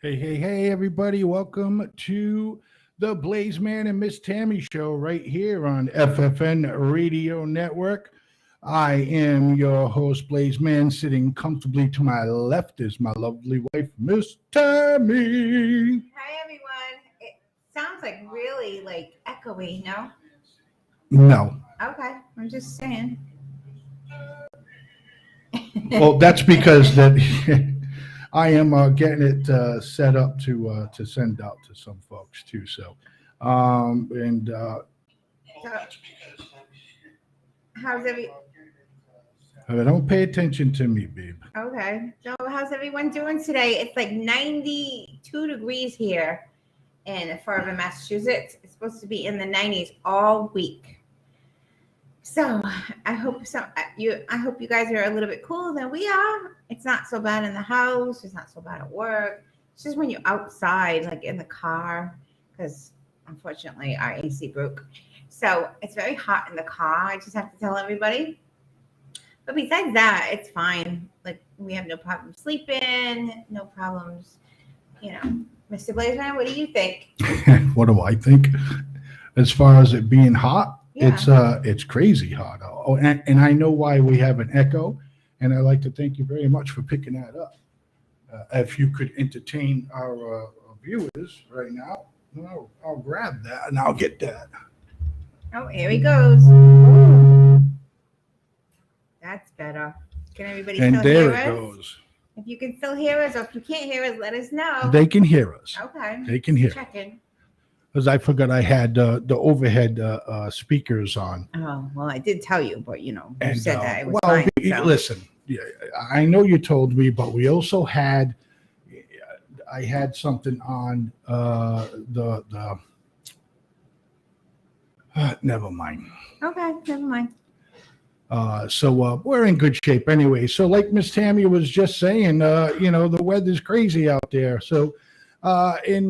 Hey, everybody. Welcome to the Blaizeman and Miss Tammy show right here on FFN Radio Network. I am your host, Blaizeman. Sitting comfortably to my left is my lovely wife, Miss Tammy. Hi everyone. It sounds like really echoey, no? No. Okay, I'm just saying. Well, that's because that I am getting it set up to send out to some folks too. So, and So, how's every don't pay attention to me, babe. Okay. So how's everyone doing today? It's like 92 degrees here in Fall River, Massachusetts. It's supposed to be in the 90s all week. So I hope you guys are a little bit cooler than we are. It's not so bad in the house. It's not so bad at work. It's just when you're outside, like in the car, because unfortunately our AC broke. So it's very hot in the car. I just have to tell everybody. But besides that, it's fine. Like we have no problem sleeping, no problems. Mr. Blaizeman, what do you think? What do I think? As far as it being hot, Yeah. it's crazy hot. Oh, and I know why we have an echo, and I'd like to thank you very much for picking that up. If you could entertain our viewers right now, I'll grab that and I'll get that. Oh, here he goes. That's better. Can everybody And still there hear it us? goes. If you can still hear us, or if you can't hear us, let us know. They can hear us. Okay. They can hear. Checking. Because I forgot I had the overhead speakers on. Oh, well, I did tell you, but you And, said that it was well, fine. So. listen, yeah, I know you told me, but we also had, I had something on never mind. Okay, never mind. So we're in good shape anyway. So like Miss Tammy was just saying, the weather's crazy out there. So in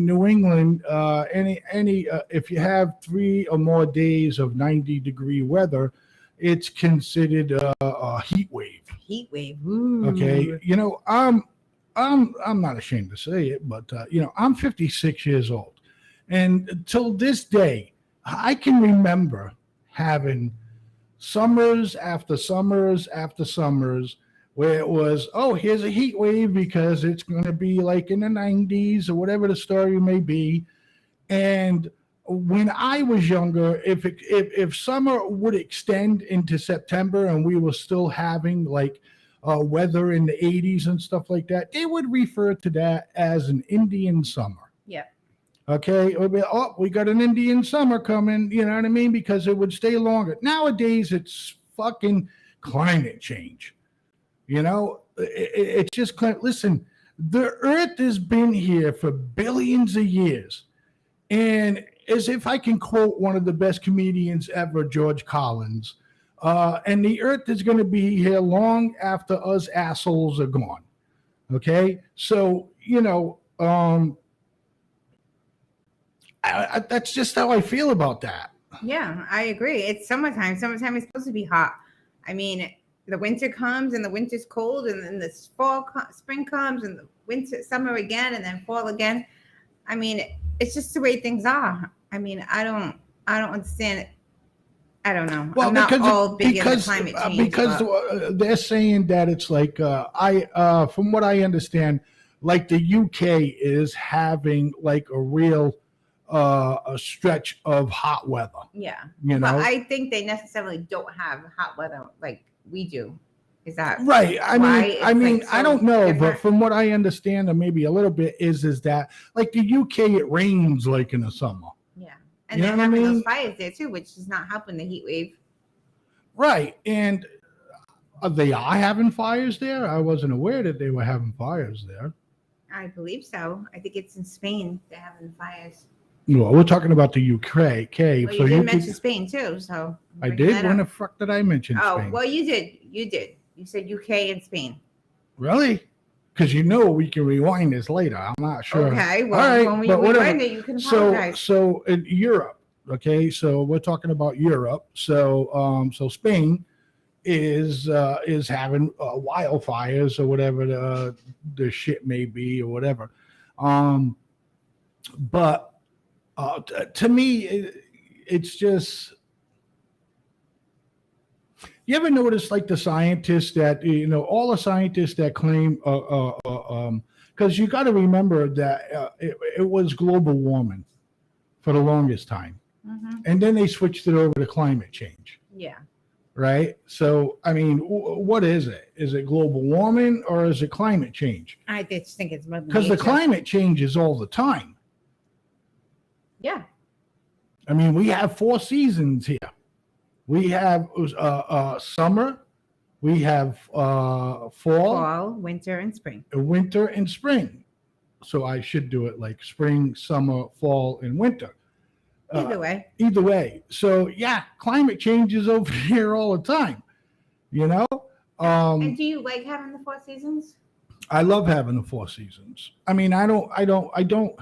New England, if you have 3 or more days of 90-degree weather, it's considered a heat wave. Heat wave. Ooh. Okay, I'm not ashamed to say it, but I'm 56 years old, and till this day, I can remember having summers after summers after summers where it was, oh, here's a heat wave because it's going to be like in the 90s or whatever the story may be. And when I was younger, if summer would extend into September and we were still having like weather in the 80s and stuff like that, they would refer to that as an Indian summer. Yeah. Okay, it would be, oh, we got an Indian summer coming, you know what I mean? Because it would stay longer. Nowadays, it's fucking climate change. It's just, listen, the earth has been here for billions of years. And as if I can quote one of the best comedians ever, George Collins, and the earth is going to be here long after us assholes are gone. Okay, so, that's just how I feel about that. Yeah, I agree. It's summertime. Summertime is supposed to be hot. I mean, the winter comes and the winter's cold, and then the spring comes and the summer again, and then fall again. I mean, it's just the way things are. I mean, I don't understand it. I don't know. Well, I'm not all big into climate change. Because they're saying that it's like from what I understand, like the UK is having like a real a stretch of hot weather. Yeah. But I think they necessarily don't have hot weather like we do. Is that right? I mean, I don't know, different? but from what I understand, or maybe a little bit, is that like the UK, it rains like in the summer. Yeah, and they're having those fires there too, which is not helping the heat wave. Right, and they are having fires there. I wasn't aware that they were having fires there. I believe so. I think it's in Spain they're having fires. No, we're talking about the UK. Well, you did mention Spain too, so I did. When the fuck did I mention Spain? Oh, well, you did. You said UK and Spain. Really? Because we can rewind this later. I'm not sure. Okay, well, when we rewind it, you can apologize. So in Europe, okay, so we're talking about Europe. So Spain is having wildfires or whatever the shit may be or whatever. Um, but to me, it's just. You ever notice, like the scientists that all the scientists that claim, because you got to remember that it was global warming for the longest time, and then they switched it over to climate change. Yeah. Right. So, I mean, what is it? Is it global warming or is it climate change? I just think it's because the climate changes all the time. Yeah. I mean, we have 4 seasons here. We have summer, we have fall, winter, and spring. Winter and spring. So I should do it like spring, summer, fall, and winter. Either way. Either way. So yeah, climate change is over here all the time. And do you like having the 4 seasons? I love having the 4 seasons. I mean, I don't really.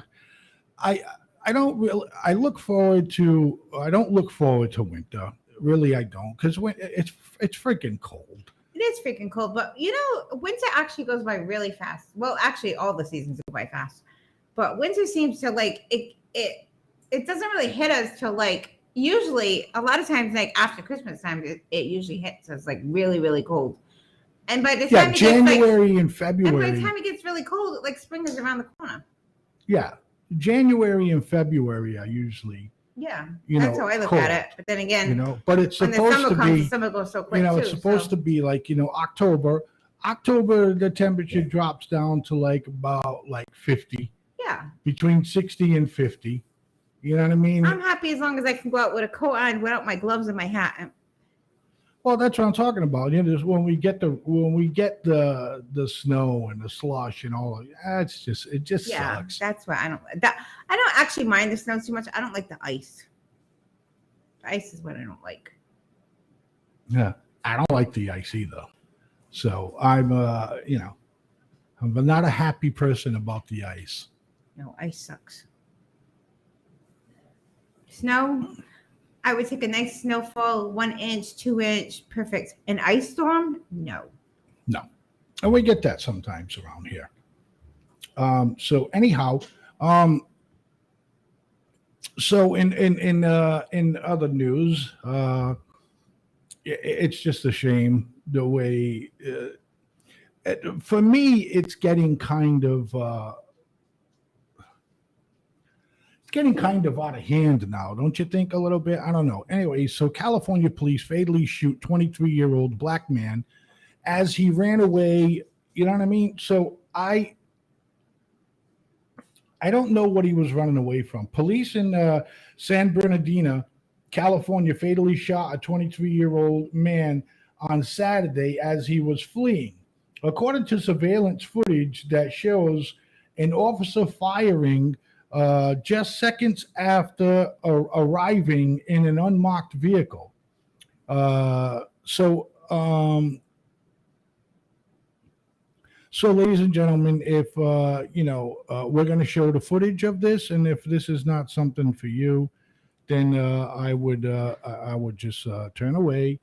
I don't look forward to winter. Really, I don't, because it's freaking cold. It is freaking cold, but winter actually goes by really fast. Well, actually, all the seasons go by fast, but winter seems to it doesn't really hit us till usually a lot of times after Christmas time it usually hits us really really cold. And by the time January and February. And by the time it gets really cold, spring is around the corner. Yeah, January and February are usually. Yeah, that's how I look at it. But then again, but it's supposed to be. The summer goes so quick it's supposed to be October. October, the temperature drops down to about 50. Yeah. Between 60 and 50. You know what I mean? I'm happy as long as I can go out with a coat on without my gloves and my hat. Well, that's what I'm talking about. When we get the snow and the slush and all, it just sucks. That's why I don't actually mind the snow too much. I don't like the ice. The ice is what I don't like. Yeah, I don't like the ice either. So I'm not a happy person about the ice. No, ice sucks. Snow. I would take a nice snowfall, 1 inch, 2 inch, perfect. An ice storm? No. And we get that sometimes around here. So anyhow, so in other news, it's just a shame the way. For me, it's getting kind of. Getting kind of out of hand now, don't you think, a little bit? I don't know. Anyway, so California police fatally shoot 23-year-old black man as he ran away. You know what I mean? So I don't know what he was running away from. Police in San Bernardino, California, fatally shot a 23-year-old man on Saturday as he was fleeing. According to surveillance footage that shows an officer firing just seconds after arriving in an unmarked vehicle. So, ladies and gentlemen, if we're going to show the footage of this, and if this is not something for you, then I would just turn away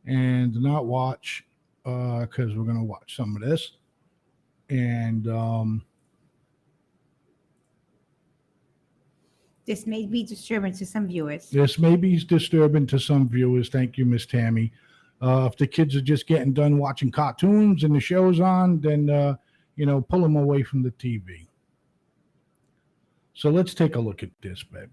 and not watch, because we're going to watch some of this, and. This may be disturbing to some viewers. This may be disturbing to some viewers. Thank you, Miss Tammy. If the kids are just getting done watching cartoons and the show's on, then, pull them away from the TV. So let's take a look at this, babe.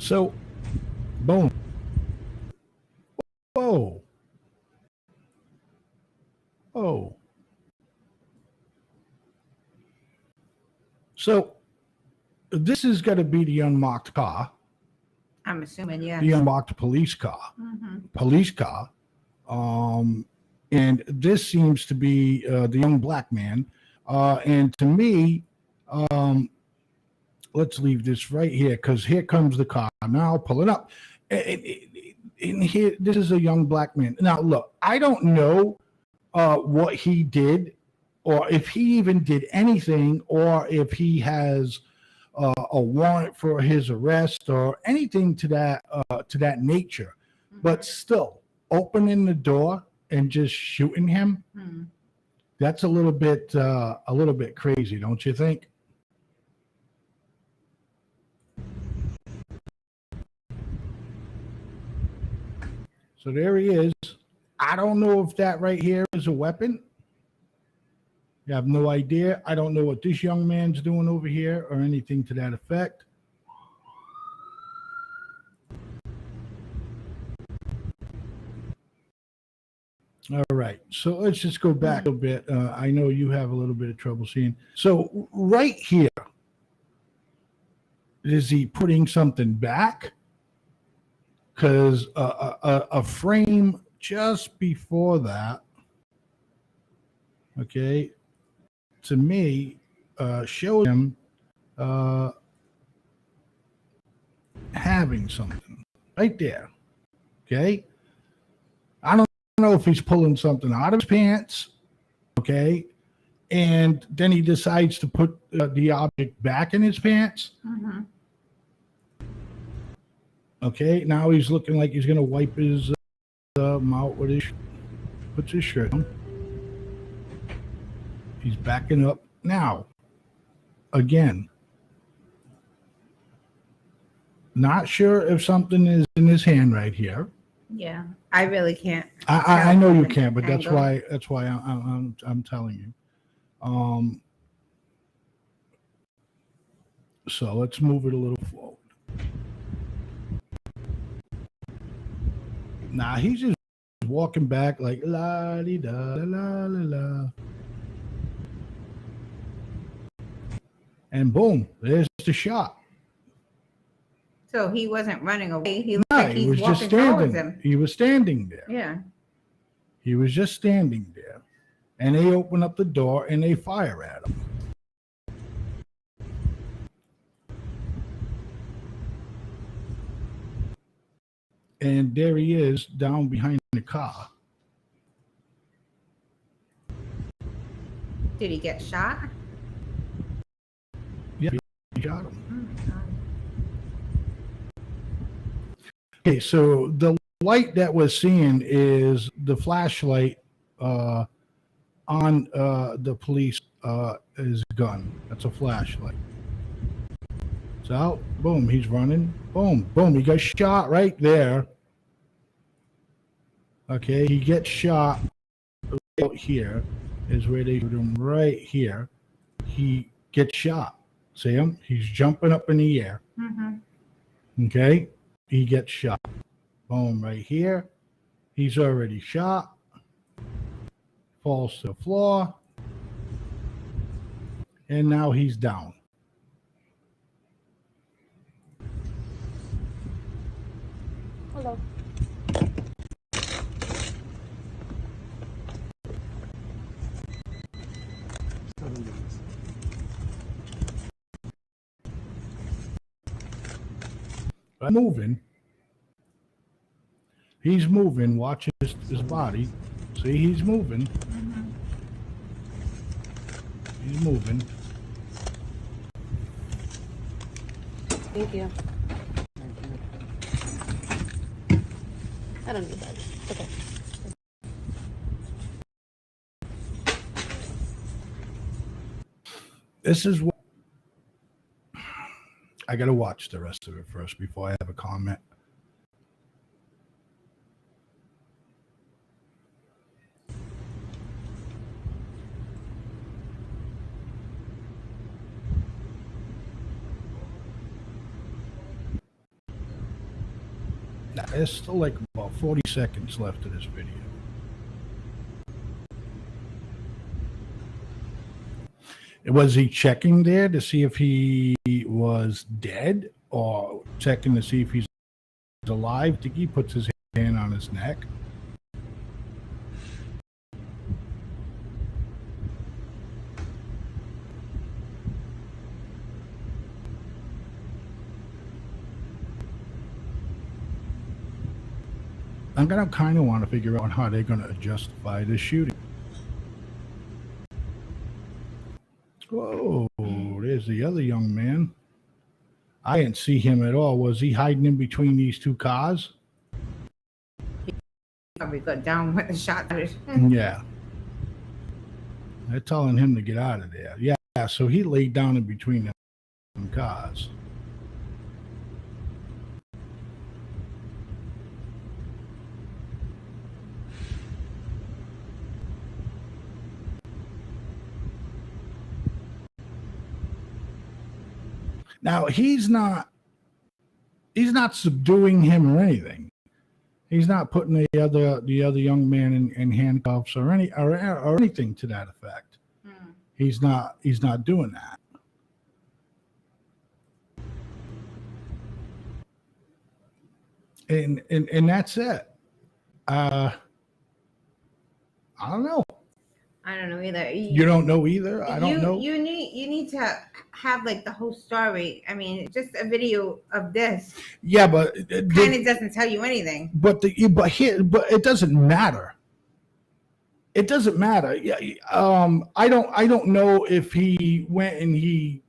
So, boom. Whoa. Oh. So, this is going to be the unmarked car. I'm assuming, yeah. The unmarked police car. Mm-hmm. Police car. And this seems to be the young black man. And to me, let's leave this right here, because here comes the car now pulling up. And here, this is a young black man. Now, look, I don't know what he did, or if he even did anything, or if he has a warrant for his arrest or anything to that nature. But still, opening the door and just shooting him, that's a little bit crazy, don't you think? So there he is. I don't know if that right here is a weapon. I have no idea. I don't know what this young man's doing over here or anything to that effect. All right. So let's just go back a bit. I know you have a little bit of trouble seeing. So right here, is he putting something back? Because a frame just before that, okay, to me, shows him having something right there. Okay. I don't know if he's pulling something out of his pants. Okay. And then he decides to put the object back in his pants. Okay. Now he's looking like he's going to wipe his mouth with his, puts his shirt on. He's backing up now. Again, not sure if something is in his hand right here. Yeah, I really can't. I know you can't, but that's why I'm telling you. So let's move it a little forward. Nah, he's just walking back like la di da la la la. And boom, there's the shot. So he wasn't running away. He looked like he he's was just walking towards standing. him. He was standing there. Yeah. He was just standing there. And they open up the door and they fire at him. And there he is down behind the car. Did he get shot? Yeah, he shot him. Oh my God. Okay, so the light that we're seeing is the flashlight on the police his gun. That's a flashlight. So, boom, he's running. Boom, boom, he got shot right there. Okay, he gets shot right here is where they shoot him right here. He gets shot. See him? He's jumping up in the air. Okay, he gets shot. Boom, right here. He's already shot. Falls to the floor. And now he's down. Hello. Moving. He's moving. Watch his body. See, he's moving. He's moving. Thank you. I don't need that. Okay. This is what I got to watch the rest of it first before I have a comment. Now, there's still like about 40 seconds left of this video. Was he checking there to see if he was dead or checking to see if he's alive? I think he puts his hand on his neck. I'm gonna kind of want to figure out how they're gonna justify this shooting. Whoa, there's the other young man. I didn't see him at all. Was he hiding in between these two cars? Probably got down when the shot started. Yeah. They're telling him to get out of there. Yeah, so he laid down in between them cars. Now he's not subduing him or anything. He's not putting the other young man in handcuffs or anything to that effect. He's not doing that. And that's it. I don't know. I don't know either. You don't know either? I don't know. You need to have like the whole story. I mean, just a video of this. Yeah, but kind of doesn't tell you anything. But it doesn't matter. It doesn't matter. Yeah. I don't know if he went and he.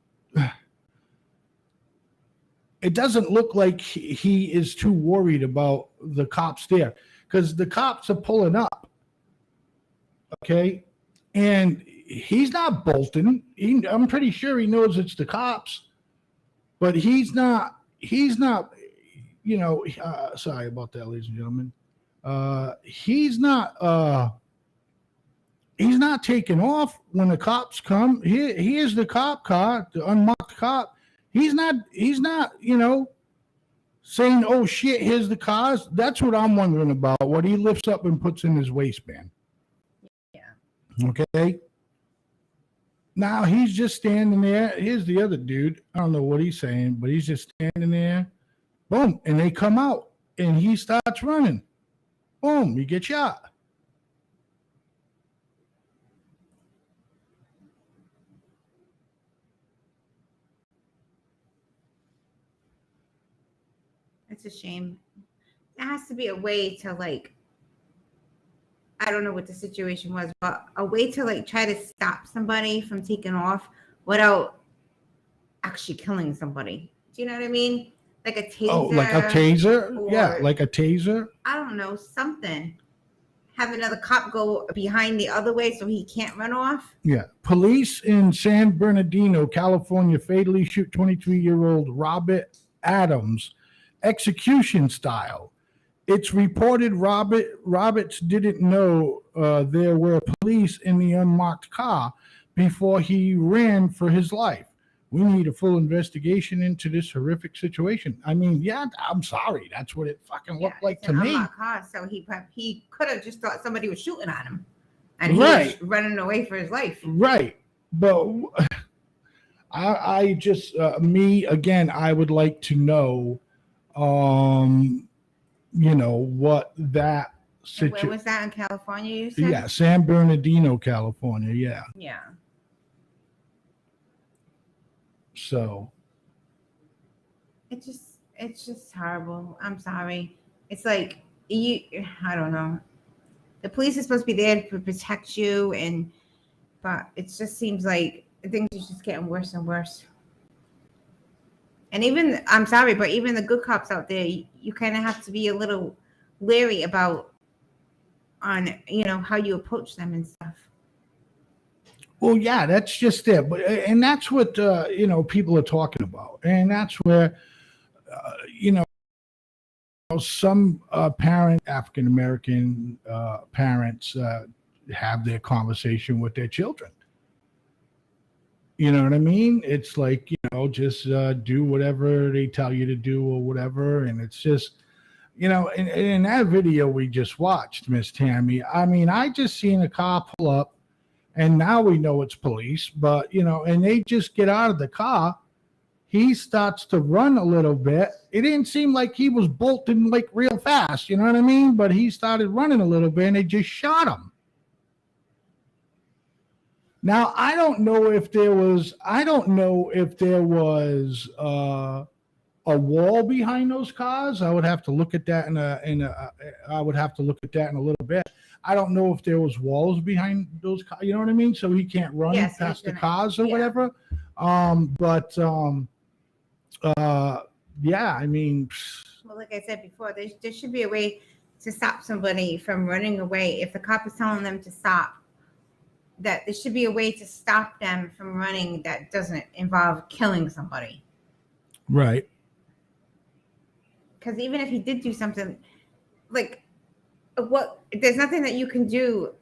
It doesn't look like he is too worried about the cops there, because the cops are pulling up. Okay. And he's not bolting. I'm pretty sure he knows it's the cops, but he's not, sorry about that, ladies and gentlemen. He's not taking off when the cops come. He is the cop car, the unmarked cop. He's not, saying, oh shit, here's the cars. That's what I'm wondering about, what he lifts up and puts in his waistband. Okay. Now he's just standing there. Here's the other dude. I don't know what he's saying, but he's just standing there. Boom. And they come out and he starts running. Boom. You get shot. It's a shame. There has to be a way to I don't know what the situation was, but a way to try to stop somebody from taking off without actually killing somebody. Do you know what I mean? Like a taser. Oh, like a taser? Yeah, like a taser. I don't know, something. Have another cop go behind the other way so he can't run off. Yeah. Police in San Bernardino, California, fatally shoot 23-year-old Robert Adams, execution style. It's reported Roberts didn't know there were police in the unmarked car before he ran for his life. We need a full investigation into this horrific situation. I mean, yeah, I'm sorry. That's what it fucking looked like to me. Car, so he could have just thought somebody was shooting at him, and he was running away for his life. Right, but I just me again. I would like to know. What that situation. Where was that in California, you said? Yeah, San Bernardino, California. Yeah. Yeah. So. It's just horrible. I'm sorry. It's like I don't know. The police are supposed to be there to protect you, but it just seems like things are just getting worse and worse. And even, I'm sorry, but even the good cops out there, you kind of have to be a little leery about how you approach them and stuff. Well, yeah, that's just it. But and that's what people are talking about, and that's where some African American parents have their conversation with their children. You know what I mean? It's like, just do whatever they tell you to do or whatever. And it's just, in that video we just watched, Miss Tammy, I mean, I just seen a car pull up and now we know it's police, but, and they just get out of the car. He starts to run a little bit. It didn't seem like he was bolting real fast. You know what I mean? But he started running a little bit and they just shot him. Now, I don't know if there was a wall behind those cars. I would have to look at that I would have to look at that in a little bit. I don't know if there was walls behind those cars, you know what I mean? So he can't run Yes, past the he's gonna- cars or yeah. whatever. Yeah, I mean, Well, like I said before, there should be a way to stop somebody from running away. If the cop is telling them to stop, that there should be a way to stop them from running that doesn't involve killing somebody. right. Because even if he did do something, like, what? There's nothing that you can do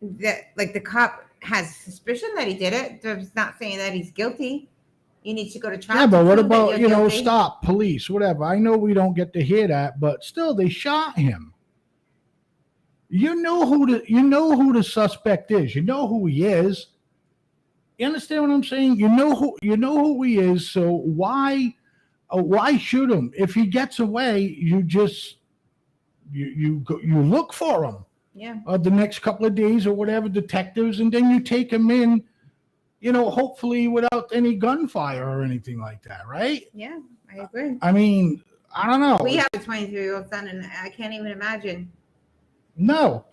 that, like, the cop has suspicion that he did it. There's not saying that he's guilty. You need to go to trial. Yeah, but to what prove that about, you're guilty. stop, police, whatever. I know we don't get to hear that, but still they shot him. You know who the suspect is. You know who he is. You understand what I'm saying? You know who he is. So why shoot him? If he gets away, you just you look for him. Yeah. The next couple of days or whatever, detectives, and then you take him in, hopefully without any gunfire or anything like that, right? Yeah, I agree. I mean, I don't know. We have a 23-year-old son, and I can't even imagine. No,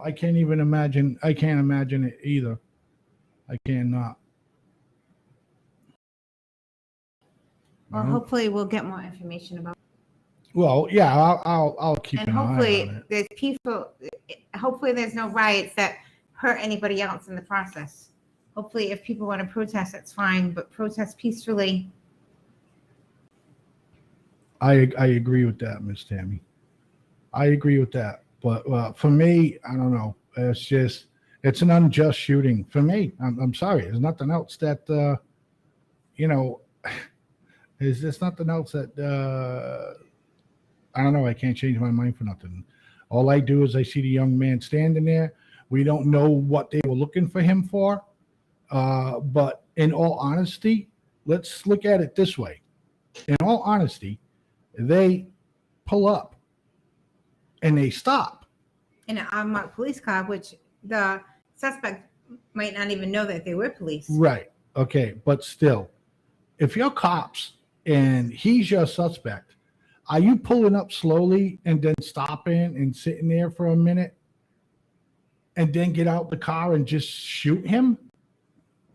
I can't even imagine. I can't imagine it either. I cannot. Well, No. hopefully we'll get more information about. Well, yeah, I'll keep And an eye on hopefully it. there's people. Hopefully there's no riots that hurt anybody else in the process. Hopefully, if people want to protest, that's fine, but protest peacefully. I agree with that, Miss Tammy. I agree with that. But for me, I don't know. It's an unjust shooting for me. I'm sorry. There's nothing else that Is there's nothing else that I don't know. I can't change my mind for nothing. All I do is I see the young man standing there. We don't know what they were looking for him for. But in all honesty, let's look at it this way. In all honesty, they pull up and they stop. In an unmarked police car, which the suspect might not even know that they were police. Right. Okay. But still, if you're cops and he's your suspect, are you pulling up slowly and then stopping and sitting there for a minute and then get out the car and just shoot him?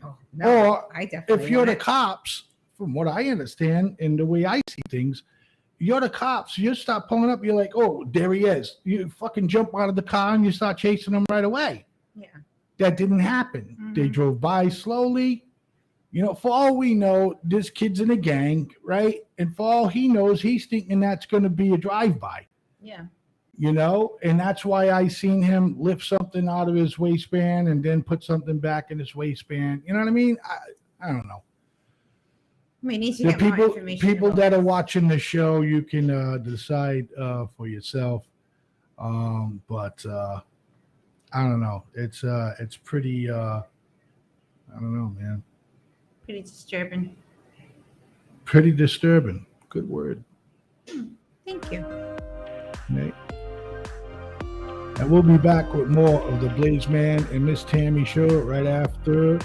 Oh, no, Or I definitely if you're the wouldn't. cops, from what I understand and the way I see things, you're the cops. You start pulling up. You're like, oh, there he is. You fucking jump out of the car and you start chasing him right away. Yeah. That didn't happen. Mhm. They drove by slowly. For all we know, this kid's in a gang, right? And for all he knows, he's thinking that's going to be a drive-by, Yeah. And that's why I seen him lift something out of his waistband and then put something back in his waistband. You know what I mean? I don't know. We need to The get more people information. about that are this. watching the show, you can decide for yourself. But I don't know. It's pretty. I don't know, man. Pretty disturbing. Pretty disturbing. Good word, Thank you. Nate. And we'll be back with more of the Blaizeman and Miss Tammy show right after.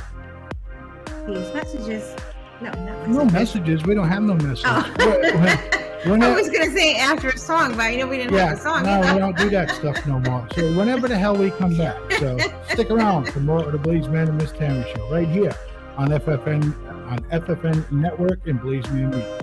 These messages. No, not No messages. messages. We don't have no messages. Oh. We're I not- was gonna say after a song, but I know we didn't have a song. no, either. we don't do that stuff no more. So whenever the hell we come back, so stick around for more of the Blaizeman and Miss Tammy show right here on FFN Network and Blaizeman Media.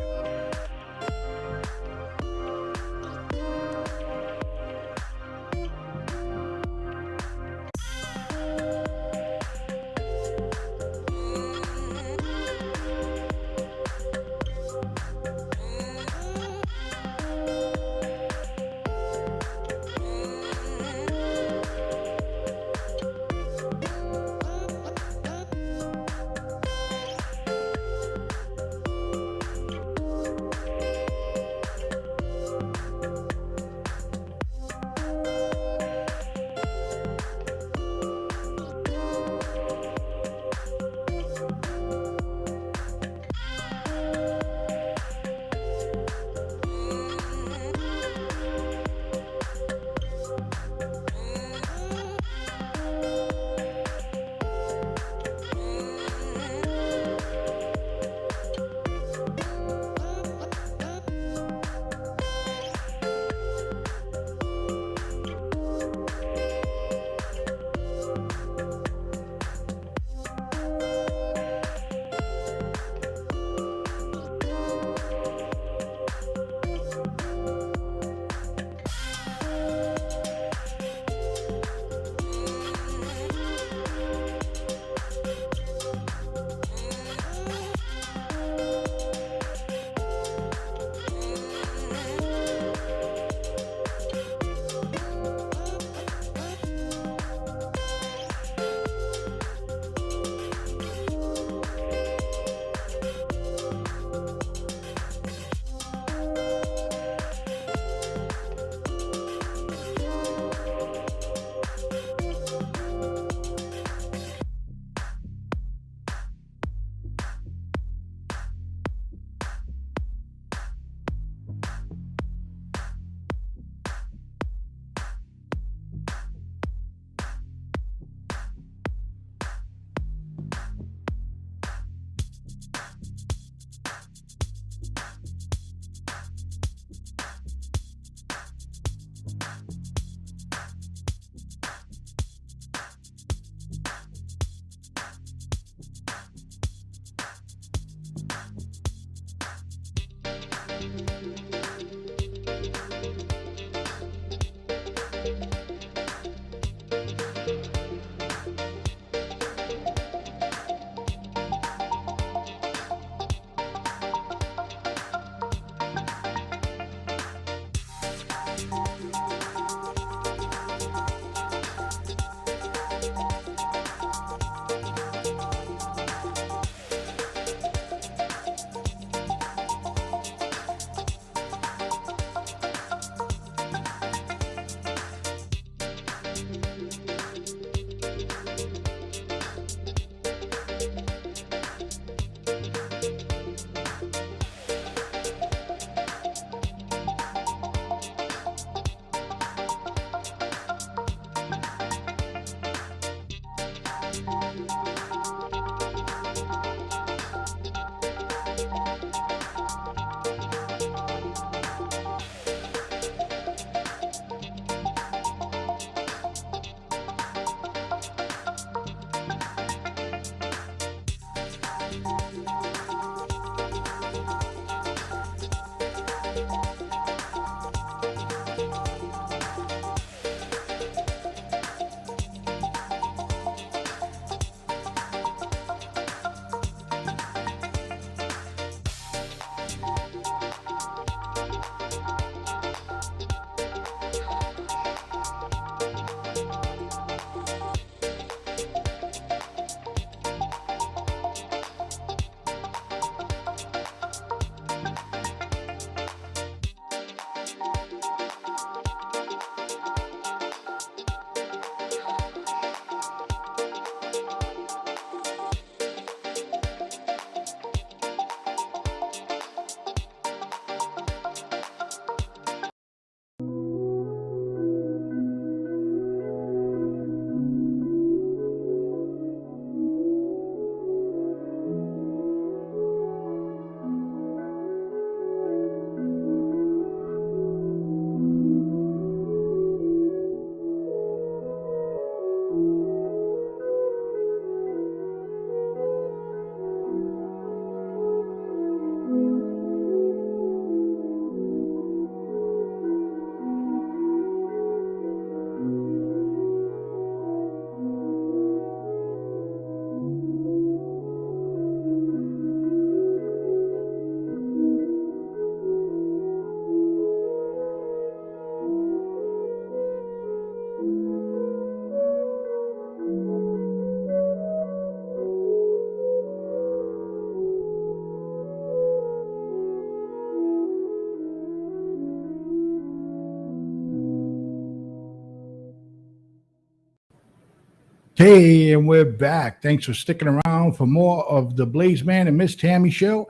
Hey, and we're back. Thanks for sticking around for more of the Blaizeman and Miss Tammy show.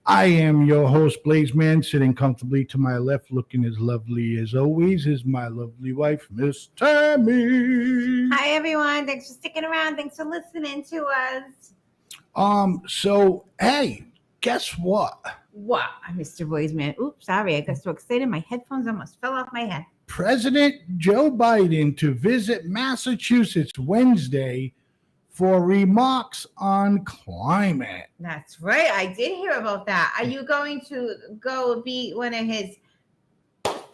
I am your host, Blaizeman, sitting comfortably to my left, looking as lovely as always, is my lovely wife, Miss Tammy. Hi, everyone. Thanks for sticking around. Thanks for listening to us. So, hey, guess what? What, Mr. Blaizeman? Oops, sorry. I got so excited. My headphones almost fell off my head. President Joe Biden to visit Massachusetts Wednesday for remarks on climate. That's right. I did hear about that. Are you going to go be one of his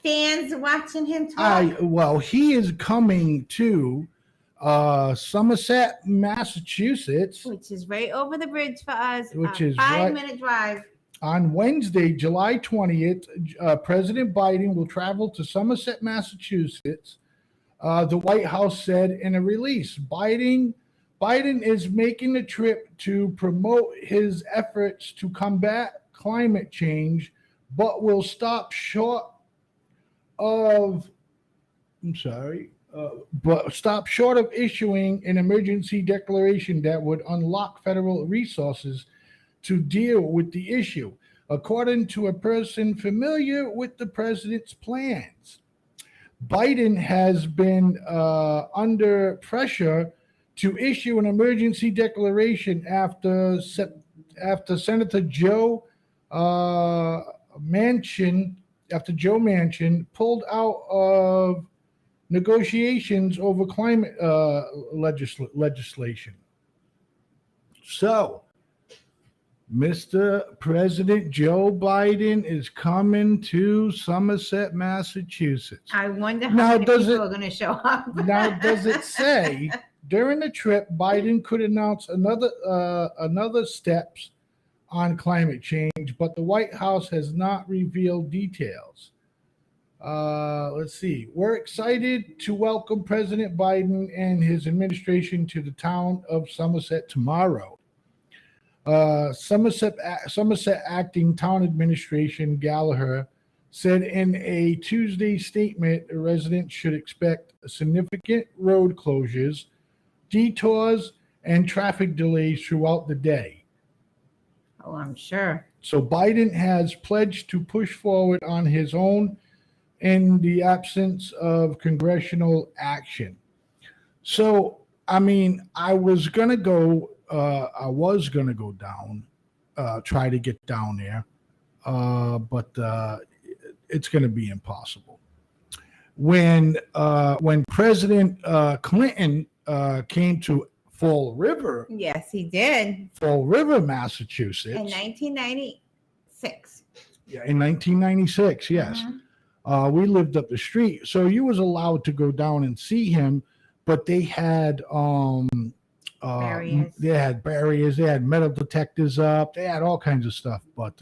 fans watching him talk? Well, he is coming to Somerset, Massachusetts, Which is right over the bridge for us. Which a is 5-minute drive. on Wednesday, July 20th. President Biden will travel to Somerset, Massachusetts. The White House said in a release. Biden is making the trip to promote his efforts to combat climate change, but will stop short of issuing an emergency declaration that would unlock federal resources to deal with the issue, according to a person familiar with the president's plans. Biden has been under pressure to issue an emergency declaration after Senator Joe Manchin pulled out of negotiations over climate legislation. So, Mr. President Joe Biden is coming to Somerset, Massachusetts. I wonder how Now, many people are going to show up. Now, does it say during the trip Biden could announce another steps on climate change, but the White House has not revealed details. Let's see. We're excited to welcome President Biden and his administration to the town of Somerset tomorrow. Somerset Acting Town Administration Gallagher said in a Tuesday statement, residents should expect significant road closures, detours, and traffic delays throughout the day. Oh, I'm sure. So Biden has pledged to push forward on his own in the absence of congressional action. So, I mean, I was going to go down, try to get down there, but it's going to be impossible. When President Clinton came to Fall River, Yes, he did. Massachusetts, In 1996. yeah, in 1996, yes. Mhm. We lived up the street, so you was allowed to go down and see him, but they had Barriers. they had barriers, they had metal detectors up, they had all kinds of stuff. But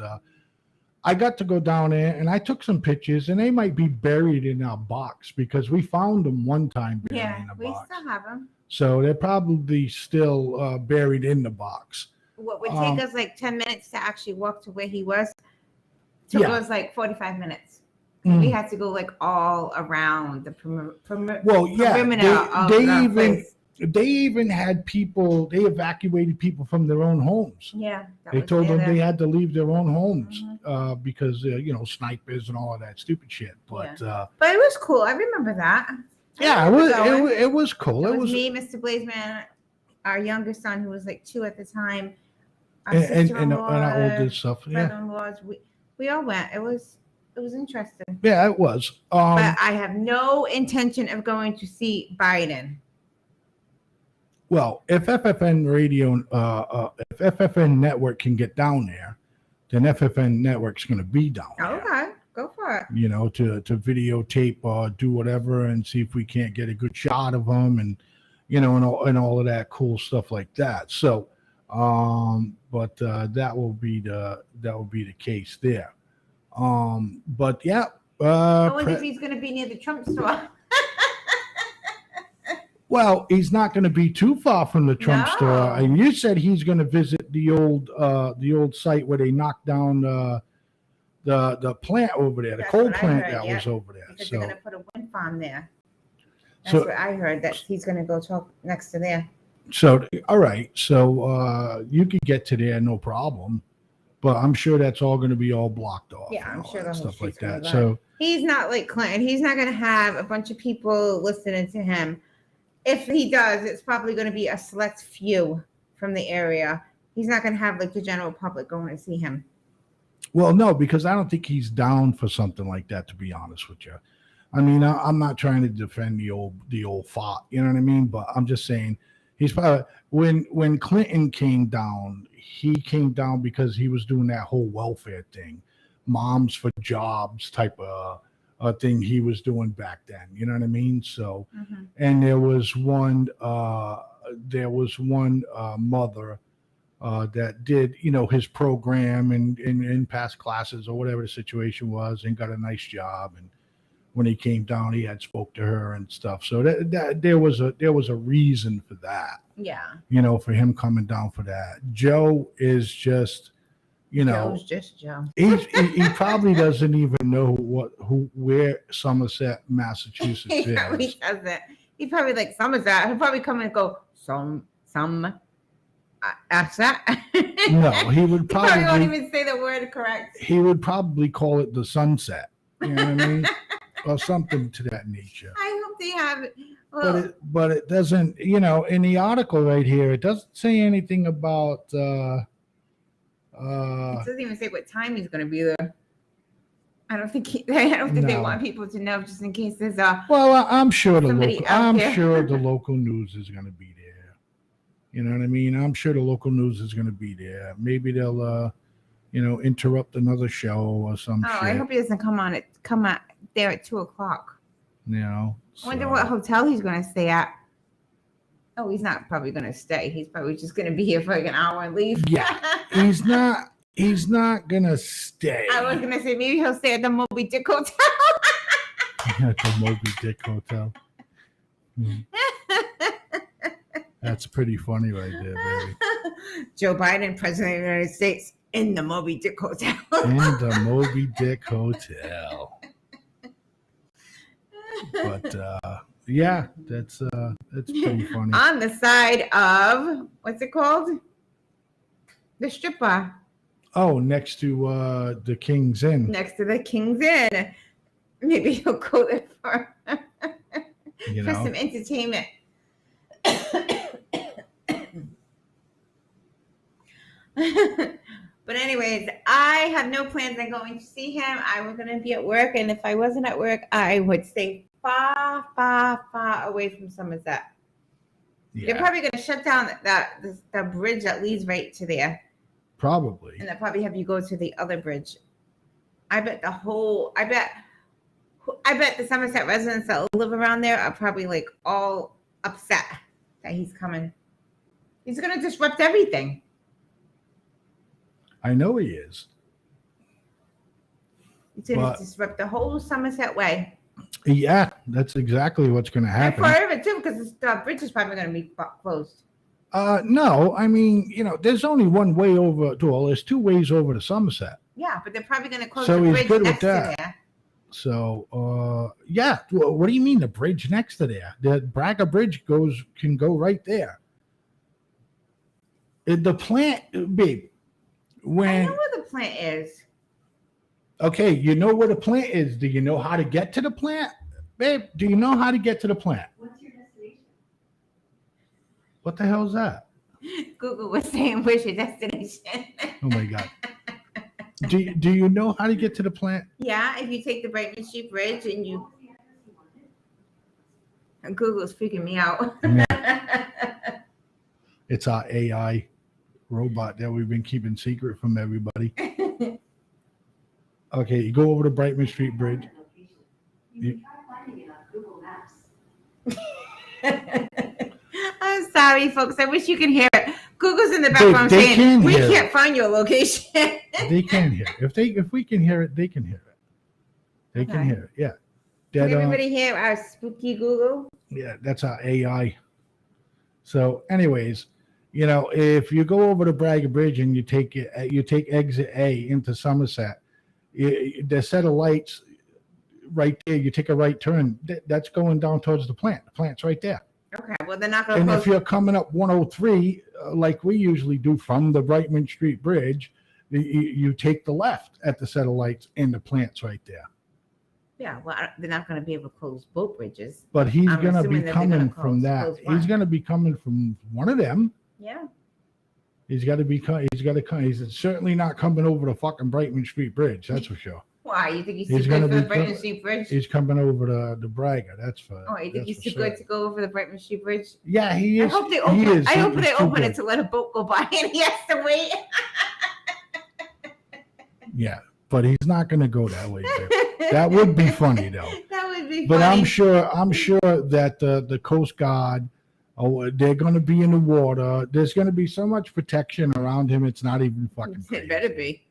I got to go down there and I took some pictures, and they might be buried in our box because we found them one time buried Yeah, in a we box. still have them. So they're probably still buried in the box. What would take us like 10 minutes to actually walk to where he was took Yeah. us like 45 minutes. Mm. We had to go like all around the Well, yeah, perimeter of they the even place. they even had people. They evacuated people from their own homes. Yeah. They told them they had to leave their own homes Mhm. because snipers and all of that stupid shit. But But it was cool. I remember that. yeah, it was cool. It was me, Mr. Blaizeman, our younger son, who was like 2 at the time, our and sister-in-law, our older stuff. Yeah, brother-in-laws. We all went. It was interesting. yeah, it was. But I have no intention of going to see Biden. Well, if FFN radio, if FFN network can get down there, then FFN network's going to be down there. Okay, go for it. To videotape or do whatever and see if we can't get a good shot of them and and all of that cool stuff like that. So, but that will be the case there. But yeah. I wonder if he's going to be near the Trump store. Well, he's not going to be too far from the Trump No. store. And you said he's going to visit the old site where they knocked down the plant over there, the That's coal what I plant heard, that yeah. was over there. Because they're So going to put a wind farm there. That's So- what I heard, that he's going to go talk next to there. So, all right. So you could get to there, no problem. But I'm sure that's all going to be all blocked off. Yeah, and I'm all sure that the whole stuff like street's gonna that. be So, He's not like Clinton. He's not going to have a bunch of people listening to him. If he does, it's probably going to be a select few from the area. He's not going to have like the general public going to see him. well, no, because I don't think he's down for something like that. To be honest with you, I mean, I'm not trying to defend the old fought. You know what I mean? But I'm just saying he's probably when Clinton came down, he came down because he was doing that whole welfare thing, moms for jobs type of thing he was doing back then. You know what I mean? So, and there was one mother that did, his program and passed classes or whatever the situation was and got a nice job. And when he came down, he had spoke to her and stuff. So that there was a reason for that, Yeah. for him coming down for that. Joe is just, Joe's just Joe. he probably doesn't even know where Somerset, Massachusetts He is. probably doesn't. He probably like Somerset. He'll probably come and go that. No, he would He probably won't probably even say the word correct. he would probably call it the sunset. You know what I mean? Or something to that nature. I hope they have. Well, But it doesn't, in the article right here, it doesn't say anything about it doesn't even say what time he's going to be there. I don't think they No. want people to know, just in case there's a. well, I'm sure Somebody out there. the local news is going to be there. You know what I mean? I'm sure the local news is going to be there. Maybe they'll interrupt another show or some Oh, shit. I hope he doesn't come out there at 2:00. I Wonder what hotel he's going to stay at. Oh, he's not probably going to stay. He's probably just going to be here for like an hour and leave. Yeah, he's not gonna stay I was going to say maybe he'll stay at the Moby Dick Hotel. at the Moby Dick Hotel. That's pretty funny right there, baby. Joe Biden, President of the United States, in the Moby Dick Hotel. In the Moby Dick Hotel. But yeah, that's pretty funny. On the side of, what's it called? The strip bar. Oh, next to the King's Inn. Next to the King's Inn. Maybe he'll go there for some entertainment. But anyways, I have no plans on going to see him. I was going to be at work, and if I wasn't at work, I would stay far, far, far away from Somerset. Yeah, They're probably going to shut down the bridge that leads right to there, probably. and they'll probably have you go to the other bridge. I bet the Somerset residents that live around there are probably like all upset that he's coming. He's going to disrupt everything. I know he is. He's going to disrupt the whole Somerset way. Yeah, that's exactly what's going to And happen. part of it too, because the bridge is probably going to be closed. No, I mean, there's only one way over. Well, there's two ways over to Somerset. Yeah, but they're probably going to close So the he's bridge good with next to that. there. So, yeah. What do you mean the bridge next to there? The Braga Bridge can go right there. The plant, babe. I When know where the plant is. okay, you know where the plant is. Do you know how to get to the plant, babe? Do you know how to get to the plant? What's your destination? What the hell is that? Google was saying, "Where's your destination?" Oh my god. Do you know how to get to the plant? Yeah, if you take the Brightman Street Bridge and you. Google's freaking me out. It's our AI robot that we've been keeping secret from everybody. Okay, you go over to Brightman Street Bridge. You can try finding it on Google Maps. I'm sorry, folks. I wish you could hear it. Google's in the background they saying, can "We hear it. can't find your location." They can hear it. If we can hear it, they can hear it. They can Okay. hear it. Yeah. Can That, everybody hear our spooky Google? yeah, that's our AI. So, anyways, if you go over to Braga Bridge and you take exit A into Somerset, the set of lights right there. You take a right turn. That's going down towards the plant. The plant's right there. Okay, well, they're not going And to if close. you're coming up 103, like we usually do from the Brightman Street Bridge, you take the left at the set of lights and the plant's right there. Yeah, well, they're not going to be able to close both bridges. But he's I'm going to assuming be that they're gonna coming from that. close He's one. going to be coming from one of them. Yeah. He's got to be. He's got to come. He's certainly not coming over the fucking Brightman Street Bridge. That's for sure. Why? You think he's He's too gonna good for be the Brightman Street Bridge? He's coming over the Braga. That's for. Oh, you think that's he's for too certain. good to go over the Brightman Street Bridge? Yeah, he is. I hope they He open. is. I hope He's they too open good. it to let a boat go by, and he has to wait. Yeah, but he's not going to go that way. Too. That would be funny though. That would be But funny. I'm sure that the Coast Guard, they're going to be in the water. There's going to be so much protection around him. It's not even fucking crazy. It better be.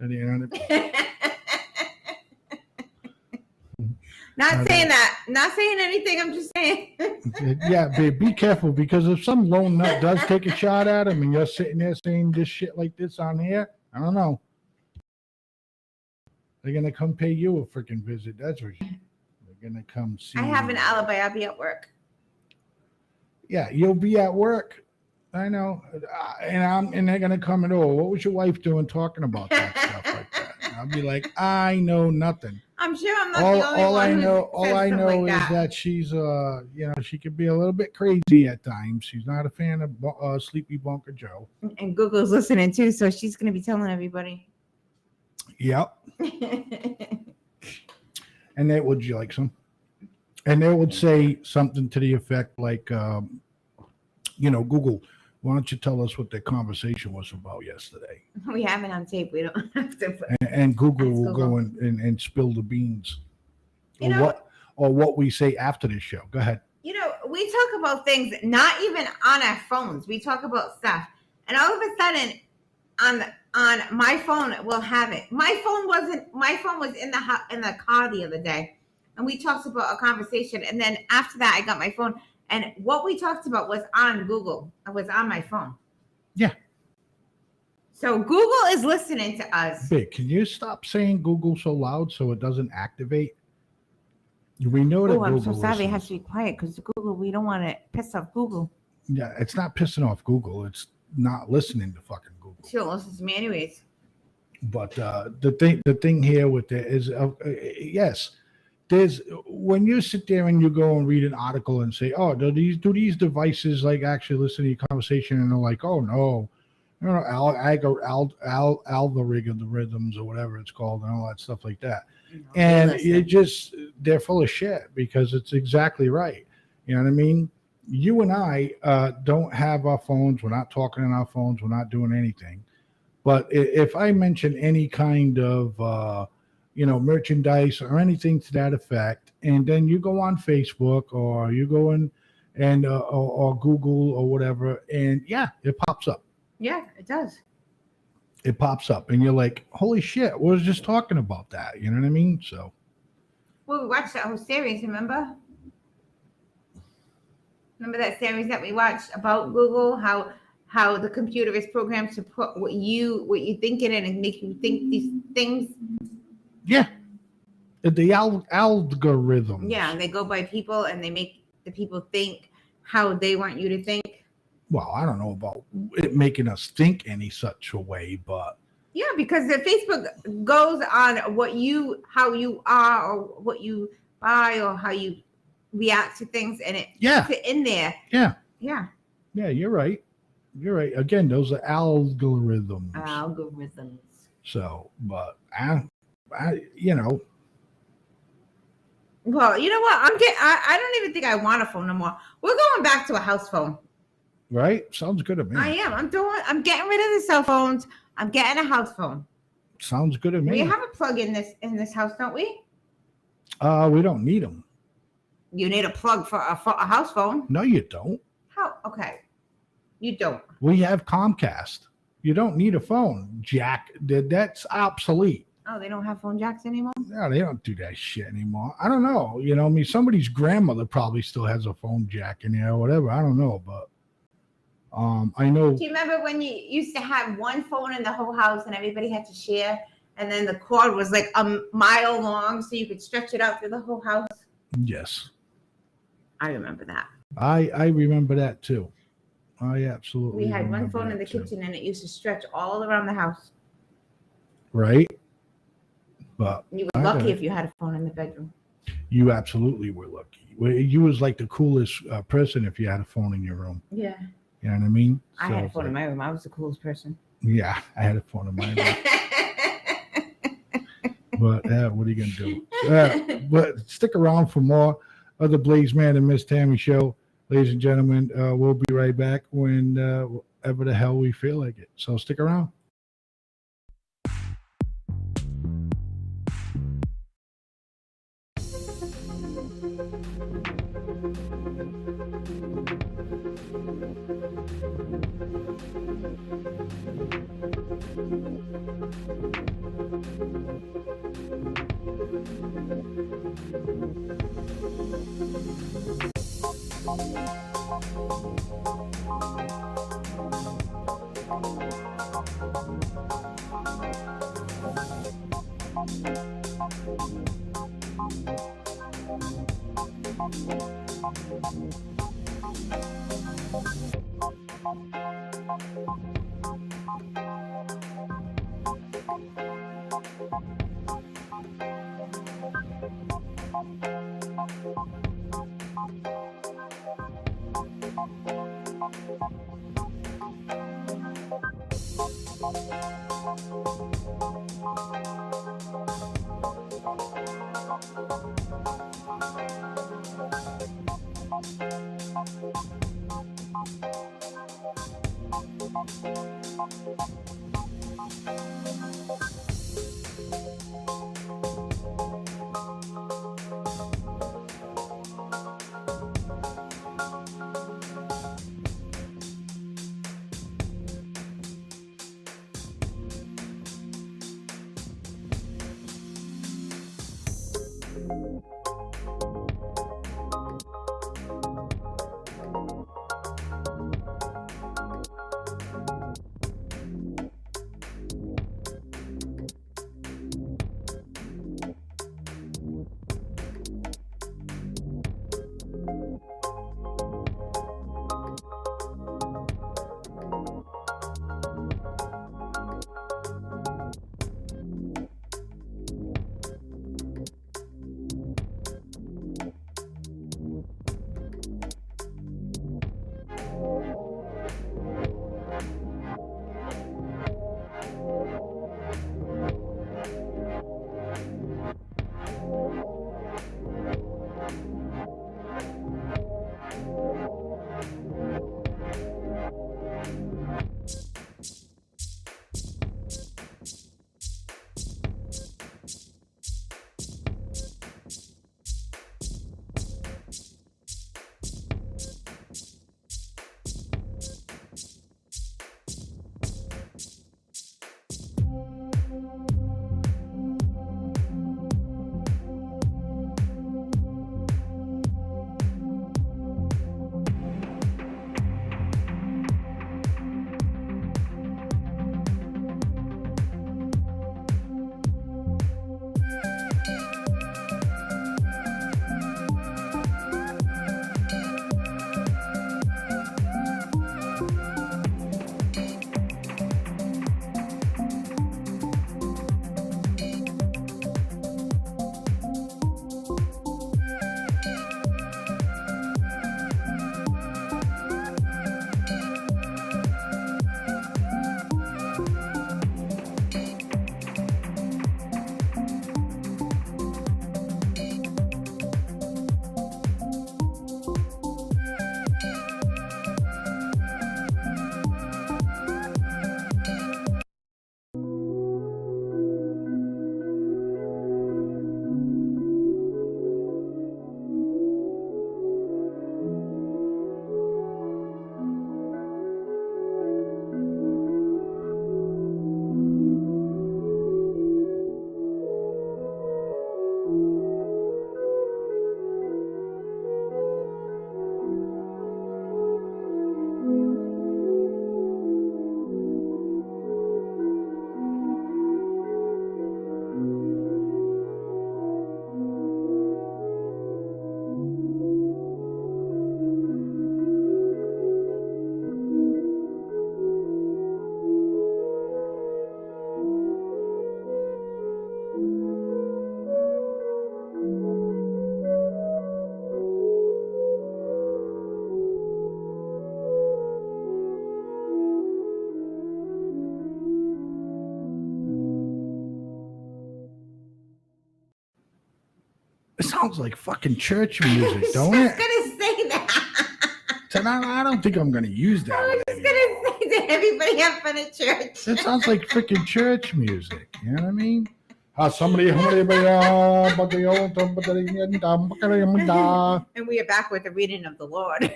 You know what I mean? Not saying that. Not saying anything. I'm just saying. Yeah, be careful, because if some lone nut does take a shot at him and you're sitting there saying this shit like this on here, I don't know. They're going to come pay you a freaking visit. That's for sure. They're going to come see I have you. an alibi. I'll be at work. Yeah, you'll be at work. I know. And they're going to come and, what was your wife doing talking about that stuff like that? And I'll be like, I know nothing. I'm sure I'm not the only All one I who know, all says I stuff know like is that she's, she could be a little bit crazy at times. She's not a fan of Sleepy Bunker Joe. And Google's listening too, so she's going to be telling everybody. Yep. And they would you like some? And they would say something to the effect like, Google, why don't you tell us what the conversation was about yesterday? We have it on tape. We don't have to put. And Google Ask will Google. go and spill the beans. You know- What we say after this show. Go ahead. We talk about things not even on our phones. We talk about stuff, and all of a sudden, on my phone, we'll have it. My phone was in the car the other day, and we talked about a conversation. And then after that, I got my phone, and what we talked about was on Google. It was on my phone. Yeah. So Google is listening to us. Big, can you stop saying Google so loud so it doesn't activate? We know that Oh, I'm Google so sorry. It listens. has to be quiet because Google. We don't want to piss off Google. Yeah, it's not pissing off Google. It's not listening to fucking Google. She don't listen to me anyways. But the thing here with it is, yes, there's when you sit there and you go and read an article and say, oh, do these devices like actually listen to your conversation? And they're like, oh no, algorithms or whatever it's called and all that stuff like that. And they're full of shit because it's exactly right. You know what I mean? You and I don't have our phones. We're not talking on our phones. We're not doing anything. But if I mention any kind of, merchandise or anything to that effect, and then you go on Facebook or you go in and or Google or whatever, and yeah, it pops up. Yeah, it does. It pops up, and you're like, holy shit, we was just talking about that. You know what I mean? So. Well, we watched that whole series, remember? Remember that series that we watched about Google, how the computer is programmed to put what you think in it and make you think these things. Yeah. The algorithm. Yeah, and they go by people and they make the people think how they want you to think. Well, I don't know about it making us think any such a way, but yeah, because the Facebook goes on how you are or what you buy or how you react to things, and it puts it in there. Yeah. Yeah. Yeah, you're right. You're right. Again, those are algorithms. Algorithms. So, but Well, you know what? I don't even think I want a phone no more. We're going back to a house phone. Right? Sounds good to me. I am. I'm getting rid of the cell phones. I'm getting a house phone. Sounds good to me. We have a plug in this house, don't we? We don't need them. You need a plug for a house phone. No, you don't. How? Okay. You don't. We have Comcast. You don't need a phone jack. That's obsolete. Oh, they don't have phone jacks anymore? Yeah, they don't do that shit anymore. I don't know. Somebody's grandmother probably still has a phone jack in there or whatever. I don't know, but I know. Do you remember when you used to have one phone in the whole house and everybody had to share, and then the cord was like a mile long so you could stretch it out through the whole house? Yes. I remember that. I remember that too. I absolutely. We had one remember phone in that the too. kitchen, and it used to stretch all around the house. Right, but You I were got lucky it. if you had a phone in the bedroom. You absolutely were lucky. You was like the coolest person if you had a phone in your room. Yeah. You know what I mean? I had a it's phone in like, my room. I was the coolest person. yeah, I had a phone in my room. But what are you gonna do? But stick around for more of the Blaizeman and Miss Tammy show, ladies and gentlemen. We'll be right back whenever the hell we feel like it. So stick around. It sounds like fucking church music, I don't was it? gonna say that. So I don't think I'm gonna use that I one was just anymore. gonna say to everybody have fun at church. It sounds like freaking church music. You know what I mean? Somebody. And we are back with the reading of the Lord.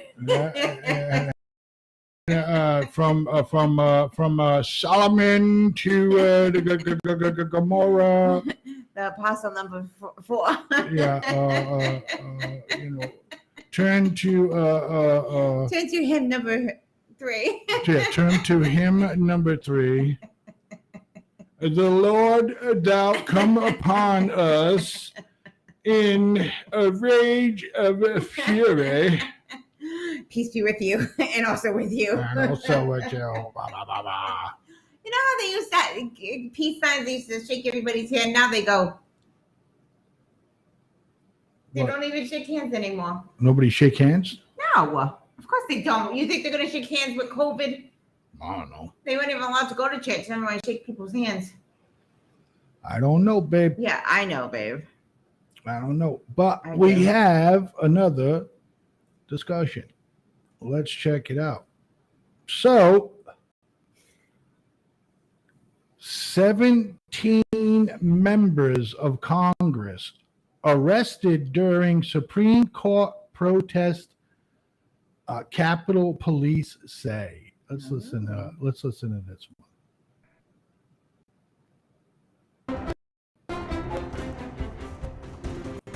From Solomon to the Gomorrah. The apostle number 4. Yeah, you know, turn to Turn to him number 3. yeah, turn to hymn number 3. The Lord thou come upon us in a rage of fury. Peace be with you, and also with you. And also with you. Blah, blah, blah, blah. You know how they used that peace signs? They used to shake everybody's hand. Now they go. They What? don't even shake hands anymore. Nobody shake hands? No, of course they don't. You think they're gonna shake hands with COVID? I don't know. They weren't even allowed to go to church. They don't want to shake people's hands. I don't know, babe. Yeah, I know, babe. I don't know. But I we do. have another discussion. Let's check it out. So, 17 members of Congress arrested during Supreme Court protest, Capitol Police say. Let's listen to this one.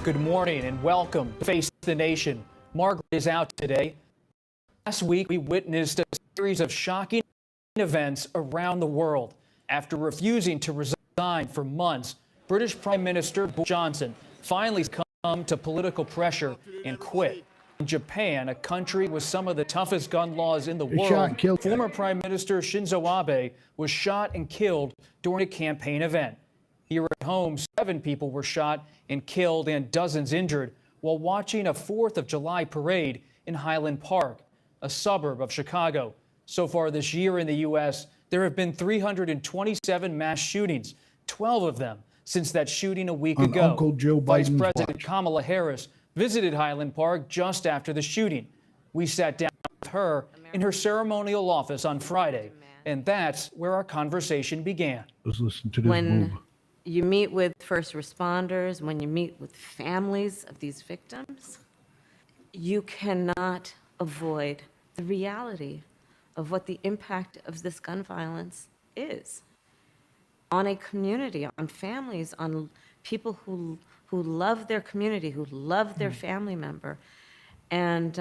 Good morning and welcome to Face the Nation. Margaret is out today. Last week, we witnessed a series of shocking events around the world. After refusing to resign for months, British Prime Minister Boris Johnson finally succumbed to political pressure and quit. In Japan, a country with some of the toughest gun laws in the They shot world, and killed- former Prime Minister Shinzo Abe was shot and killed during a campaign event. Here at home, 7 people were shot and killed and dozens injured while watching a 4th of July parade in Highland Park, a suburb of Chicago. So far this year in the U.S., there have been 327 mass shootings, 12 of them since that shooting a week On ago. Uncle Joe Vice Biden's President watch. Kamala Harris visited Highland Park just after the shooting. We sat down with her in her ceremonial office on Friday, and that's where our conversation began. Let's listen to this When move. you meet with first responders, when you meet with families of these victims, you cannot avoid the reality of what the impact of this gun violence is on a community, on families, on people who love their community, who love their family member, and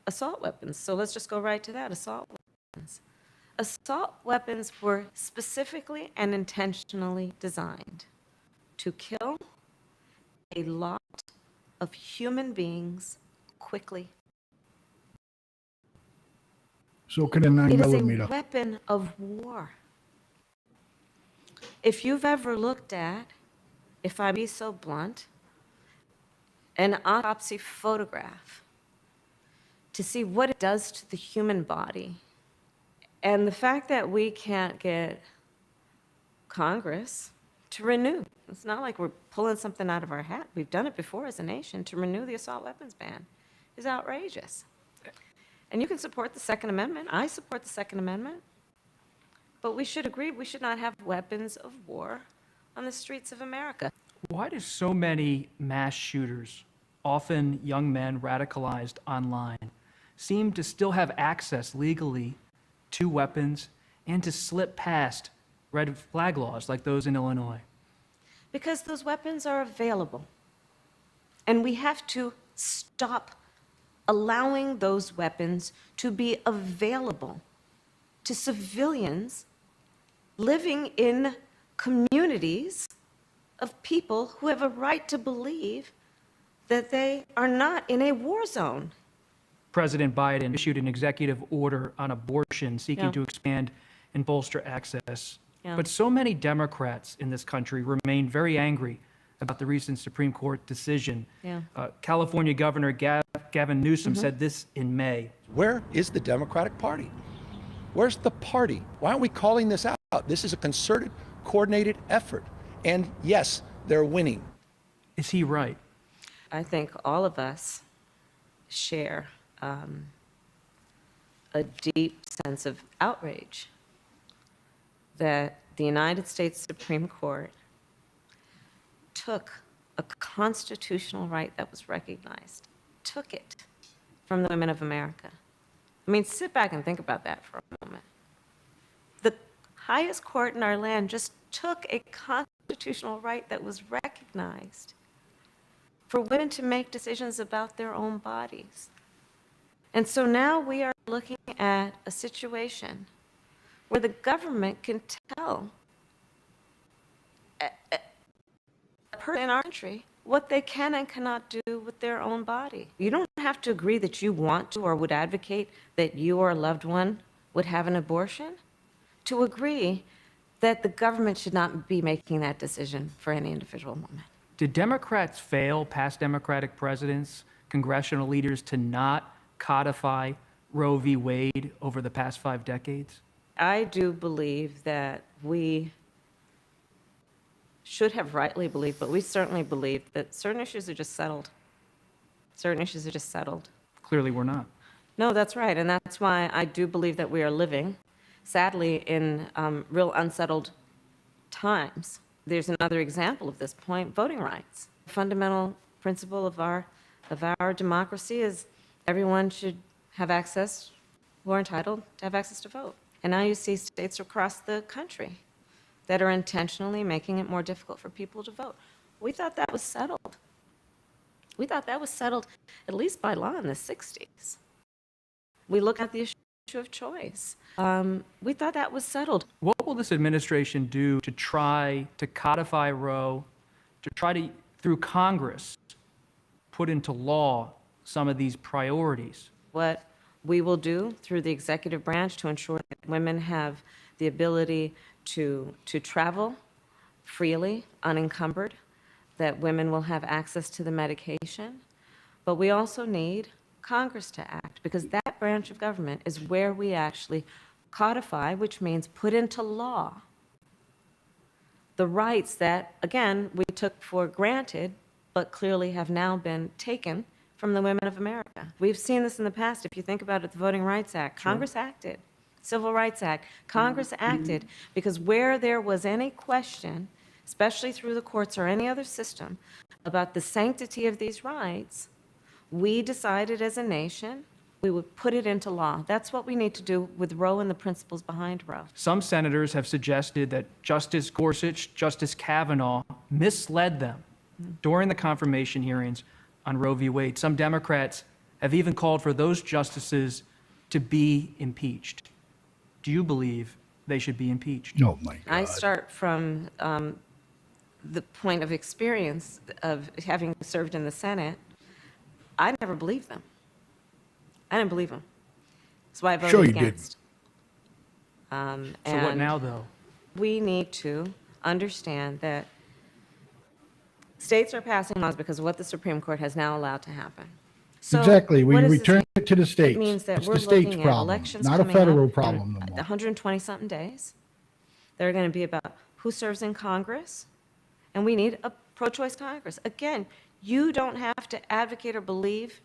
assault weapons. So let's just go right to that, assault weapons. Assault weapons were specifically and intentionally designed to kill a lot of human beings quickly. So can a 9 It is millimeter. a weapon of war. If you've ever looked at, if I be so blunt, an autopsy photograph to see what it does to the human body, and the fact that we can't get Congress to renew, it's not like we're pulling something out of our hat. We've done it before as a nation, to renew the assault weapons ban is outrageous. And you can support the Second Amendment. I support the Second Amendment. But we should agree we should not have weapons of war on the streets of America. Why do so many mass shooters, often young men radicalized online, seem to still have access legally to weapons and to slip past red flag laws like those in Illinois? Because those weapons are available. And we have to stop allowing those weapons to be available to civilians living in communities of people who have a right to believe that they are not in a war zone. President Biden issued an executive order on abortion seeking Yeah. to expand and bolster access. Yeah. But so many Democrats in this country remain very angry about the recent Supreme Court decision. Yeah. California Governor Gavin Newsom said this in May. Where is the Democratic Party? Where's the party? Why aren't we calling this out? This is a concerted, coordinated effort. And yes, they're winning. Is he right? I think all of us share a deep sense of outrage that the United States Supreme Court took a constitutional right that was recognized, took it from the women of America. I mean, sit back and think about that for a moment. The highest court in our land just took a constitutional right that was recognized for women to make decisions about their own bodies. And so now we are looking at a situation where the government can tell a person in our country what they can and cannot do with their own body. You don't have to agree that you want to or would advocate that you or a loved one would have an abortion to agree that the government should not be making that decision for any individual woman. Did Democrats fail, past Democratic presidents, congressional leaders, to not codify Roe v. Wade over the past 5 decades? I do believe that we should have rightly believed, but we certainly believe that certain issues are just settled. Certain issues are just settled. Clearly we're not. No, that's right, and that's why I do believe that we are living, sadly, in real unsettled times. There's another example of this point, voting rights. The fundamental principle of our democracy is everyone should have access, who are entitled to have access to vote. And now you see states across the country that are intentionally making it more difficult for people to vote. We thought that was settled. We thought that was settled, at least by law, in the 60s. We look at the issue of choice. We thought that was settled. What will this administration do to try to codify Roe, to try to, through Congress, put into law some of these priorities? What we will do through the executive branch to ensure that women have the ability to travel freely, unencumbered, that women will have access to the medication. But we also need Congress to act, because that branch of government is where we actually codify, which means put into law, the rights that, again, we took for granted, but clearly have now been taken from the women of America. We've seen this in the past. If you think about it, the Voting Rights Act, Congress acted. Civil Rights Act, Congress acted, because where there was any question, especially through the courts or any other system, about the sanctity of these rights, we decided as a nation we would put it into law. That's what we need to do with Roe and the principles behind Roe. Some senators have suggested that Justice Gorsuch, Justice Kavanaugh misled them during the confirmation hearings on Roe v. Wade. Some Democrats have even called for those justices to be impeached. Do you believe they should be impeached? Oh, my God. I start from the point of experience of having served in the Senate. I never believed them. I didn't believe them. That's why I voted Sure you didn't. against. So what And now, though? we need to understand that states are passing laws because of what the Supreme Court has now allowed to happen. So Exactly. We what does this return mean? it to the states. It means that It's we're the states' looking at problem, elections not a coming up federal in problem no more. 120-something days. They're going to be about who serves in Congress, and we need a pro-choice Congress. Again, you don't have to advocate or believe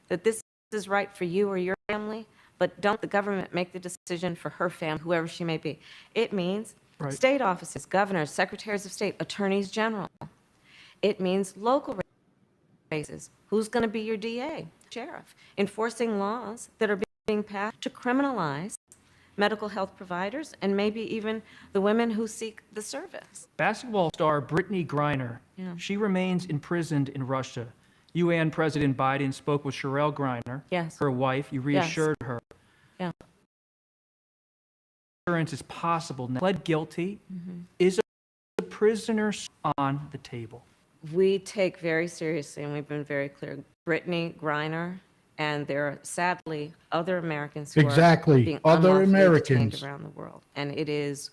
that this is right for you or your family, but don't the government make the decision for her family, whoever she may be. It means Right. state offices, governors, secretaries of state, attorneys general. It means local races. Who's going to be your DA, sheriff? Enforcing laws that are being passed to criminalize medical health providers and maybe even the women who seek the service. Basketball star Brittany Griner, Yeah. she remains imprisoned in Russia. UN President Biden spoke with Sherelle Griner, Yes. her wife. You reassured her. Yeah. Assurance is possible. Now, pled guilty. Mm-hmm. Is a prisoner on the table? We take very seriously, and we've been very clear, Brittany Griner, and there are sadly other Americans who Exactly. are being Other unlawfully Americans. detained around the world. And it is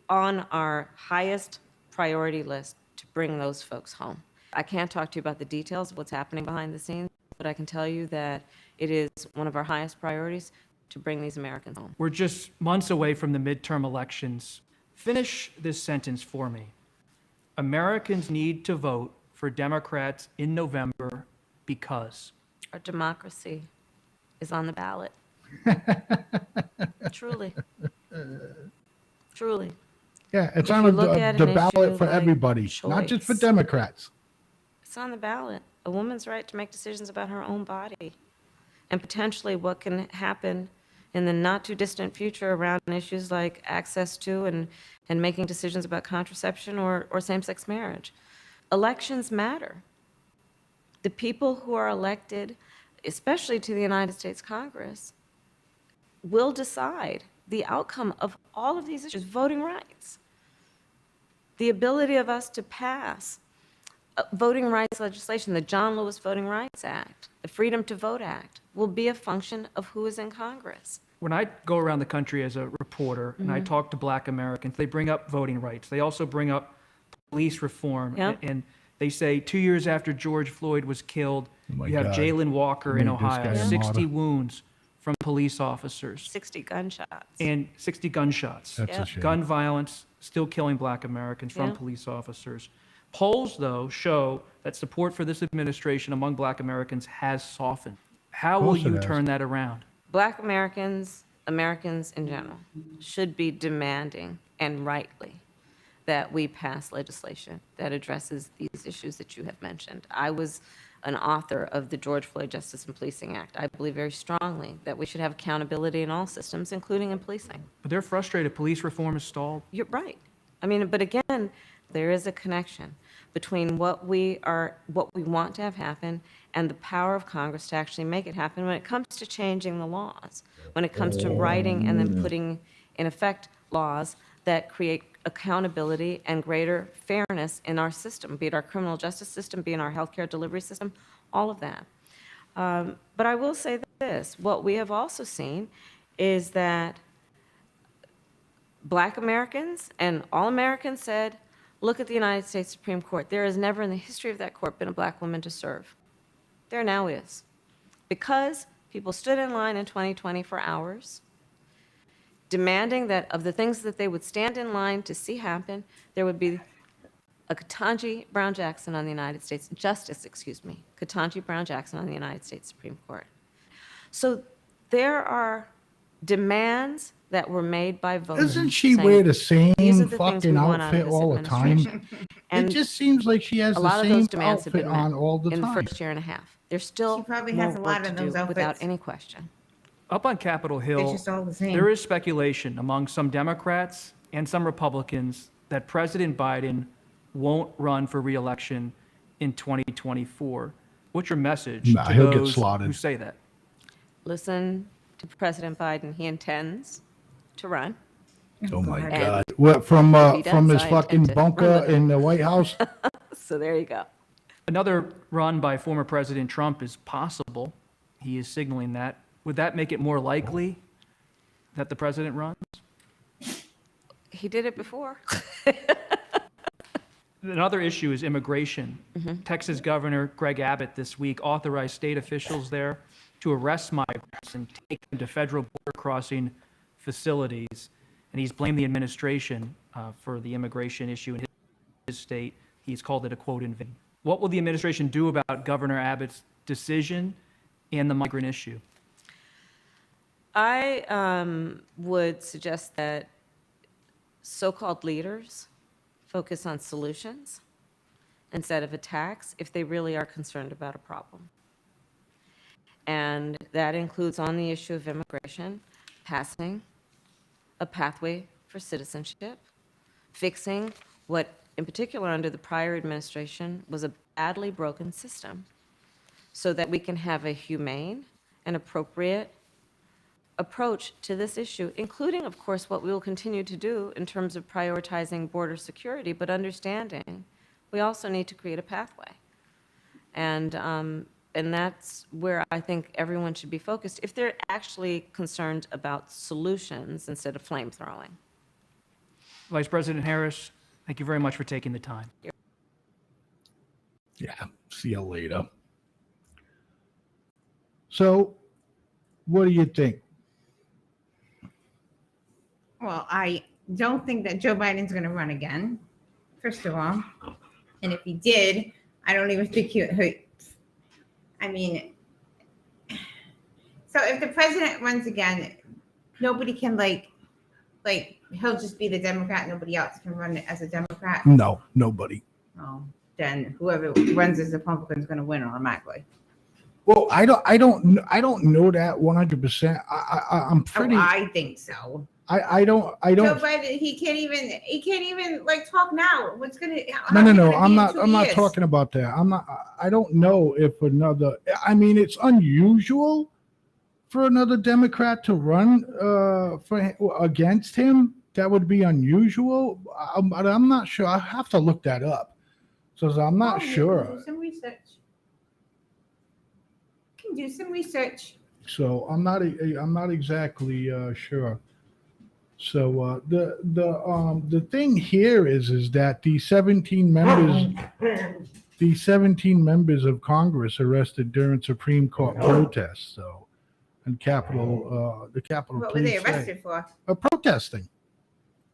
on our highest priority list to bring those folks home. I can't talk to you about the details of what's happening behind the scenes, but I can tell you that it is one of our highest priorities to bring these Americans home. We're just months away from the midterm elections. Finish this sentence for me. Americans need to vote for for Democrats in November because Our democracy is on the ballot. Truly. Truly. Yeah, it's If on you look at the an ballot issue for like everybody, not just for choice. Democrats. It's on the ballot. A woman's right to make decisions about her own body and potentially what can happen in the not too distant future around issues like access to and making decisions about contraception or same-sex marriage. Elections matter. The people who are elected, especially to the United States Congress, will decide the outcome of all of these issues. Voting rights, the ability of us to pass voting rights legislation, the John Lewis Voting Rights Act, the Freedom to Vote Act, will be a function of who is in Congress. when I go around the country as a reporter and I Mm-hmm. talk to Black Americans, they bring up voting rights. They also bring up police reform. Yeah. And they say 2 years after George Floyd was killed, Oh my you have God. Jalen Walker in Made this Ohio, guy a 60 martyr. wounds from police officers 60 gunshots. and 60 gunshots. That's Yeah. a shame. Gun violence still killing Black Americans from Yeah. police officers. Polls, though, show that support for this administration among Black Americans has softened. How will course it you has. turn that around? Black Americans, Americans in general, should be demanding, and rightly, that we pass legislation that addresses these issues that you have mentioned. I was an author of the George Floyd Justice and Policing Act. I believe very strongly that we should have accountability in all systems, including in policing. But they're frustrated. Police reform is stalled. You're right. I mean, but again, there is a connection between what we want to have happen and the power of Congress to actually make it happen when it comes to changing the laws, when it comes to writing and then putting in effect laws that create accountability and greater fairness in our system, be it our criminal justice system, be it our healthcare delivery system, all of that. But I will say this, what we have also seen is that Black Americans and all Americans said, look at the United States Supreme Court. There has never in the history of that court been a Black woman to serve. There now is. Because people stood in line in 2020 for hours, demanding that of the things that they would stand in line to see happen, there would be a Ketanji Brown Jackson on the United States, Ketanji Brown Jackson on the United States Supreme Court. So there are demands that were made by voters. Doesn't she saying, wear the same "These are the things fucking we want out of outfit this all the time? administration." And It just seems like she has a the lot of those same demands have outfit been met on all the in the time. first year and a half. There's still She probably more has a lot work of to do those without outfits. any question. Up on Capitol It's Hill, just all the same. there is speculation among some Democrats and some Republicans that President Biden won't run for re-election in 2024. What's your message Nah, to he'll get those slaughtered. who say that? Listen to President Biden. He intends to run. Oh my God. God! What from If he from does, his I fucking intend to run bunker with him. in the White House? So there you go. Another run by former President Trump is possible. He is signaling that. Would that make it more likely that the president runs? He did it before. Another issue is immigration. Texas Governor Greg Abbott this week authorized state officials there to arrest migrants and take them to federal border crossing facilities. And he's blamed the administration for the immigration issue in his state. He's called it a quote in vain. What will the administration do about Governor Abbott's decision and the migrant issue? I would suggest that so-called leaders focus on solutions instead of attacks if they really are concerned about a problem. And that includes on the issue of immigration, passing a pathway for citizenship, fixing what, in particular under the prior administration, was a badly broken system so that we can have a humane and appropriate approach to this issue, including, of course, what we will continue to do in terms of prioritizing border security, but understanding we also need to create a pathway. And that's where I think everyone should be focused if they're actually concerned about solutions instead of flame throwing. Vice President Harris, thank you very much for taking the time. Yeah. See you later. So, what do you think? Well, I don't think that Joe Biden's going to run again, first of all. And if he did, I don't even think you. I mean, so if the president runs again, nobody can like he'll just be the Democrat. Nobody else can run as a Democrat. No, nobody. Oh, then whoever runs as Republican is going to win automatically. Well, I don't know that 100%. I'm pretty. Oh, I think so. I don't. Joe Biden, he can't even like talk now. What's gonna? No. I'm not talking about that. I don't know if another. I mean, it's unusual for another Democrat to run against him. That would be unusual. But I'm not sure. I have to look that up. So I'm not sure. Do some research. Can do some research. So I'm not exactly sure. So the thing here is that the 17 members of Congress arrested during Supreme Court protests. So, and the Capitol What were they Police arrested for? protesting.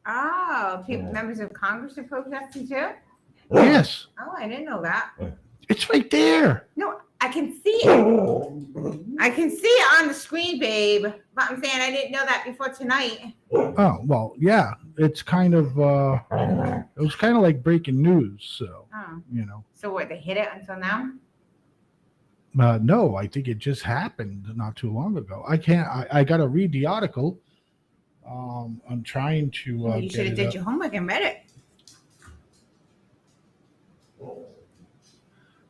Oh, members of Congress are protesting too. Yes, Oh, I didn't know that. it's right there. No, I can see it. I can see it on the screen, babe. But I'm saying I didn't know that before tonight. Oh well, yeah. It's kind of it was kind of like breaking news. So Oh. you know. So what? They hit it until now? No, I think it just happened not too long ago. I got to read the article. I'm trying to. You should have did your homework and read it.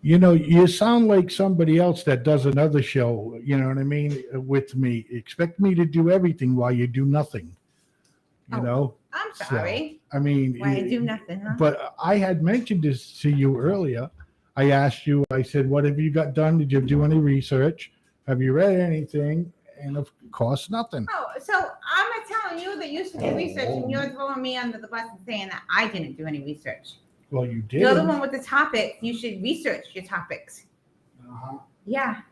You know, you sound like somebody else that does another show. You know what I mean? With me, expect me to do everything while you do nothing. You Oh, know. I'm So, sorry. I mean, Why I do nothing, huh? But I had mentioned this to you earlier. I asked you. I said, "What have you got done? Did you do any research? Have you read anything?" And of course, nothing. Oh, so I'm telling you that you should do research, and you're throwing me under the bus and saying that I didn't do any research. Well, you did. You're the one with the topic. You should research your topics. Uh-huh. Yeah.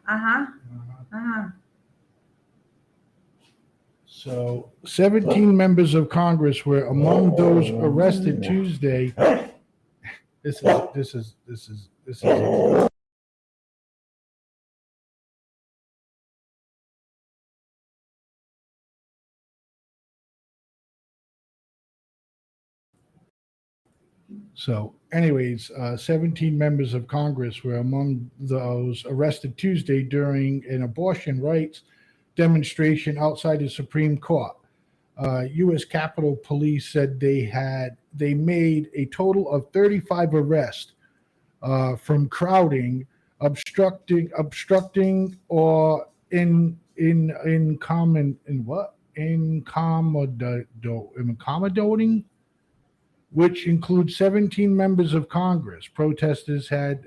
So 17 members of Congress were among those arrested Tuesday. This is So, anyways, 17 members of Congress were among those arrested Tuesday during an abortion rights demonstration outside the Supreme Court. U.S. Capitol Police said they made a total of 35 arrests from crowding, obstructing, or accommodating, which includes 17 members of Congress. Protesters had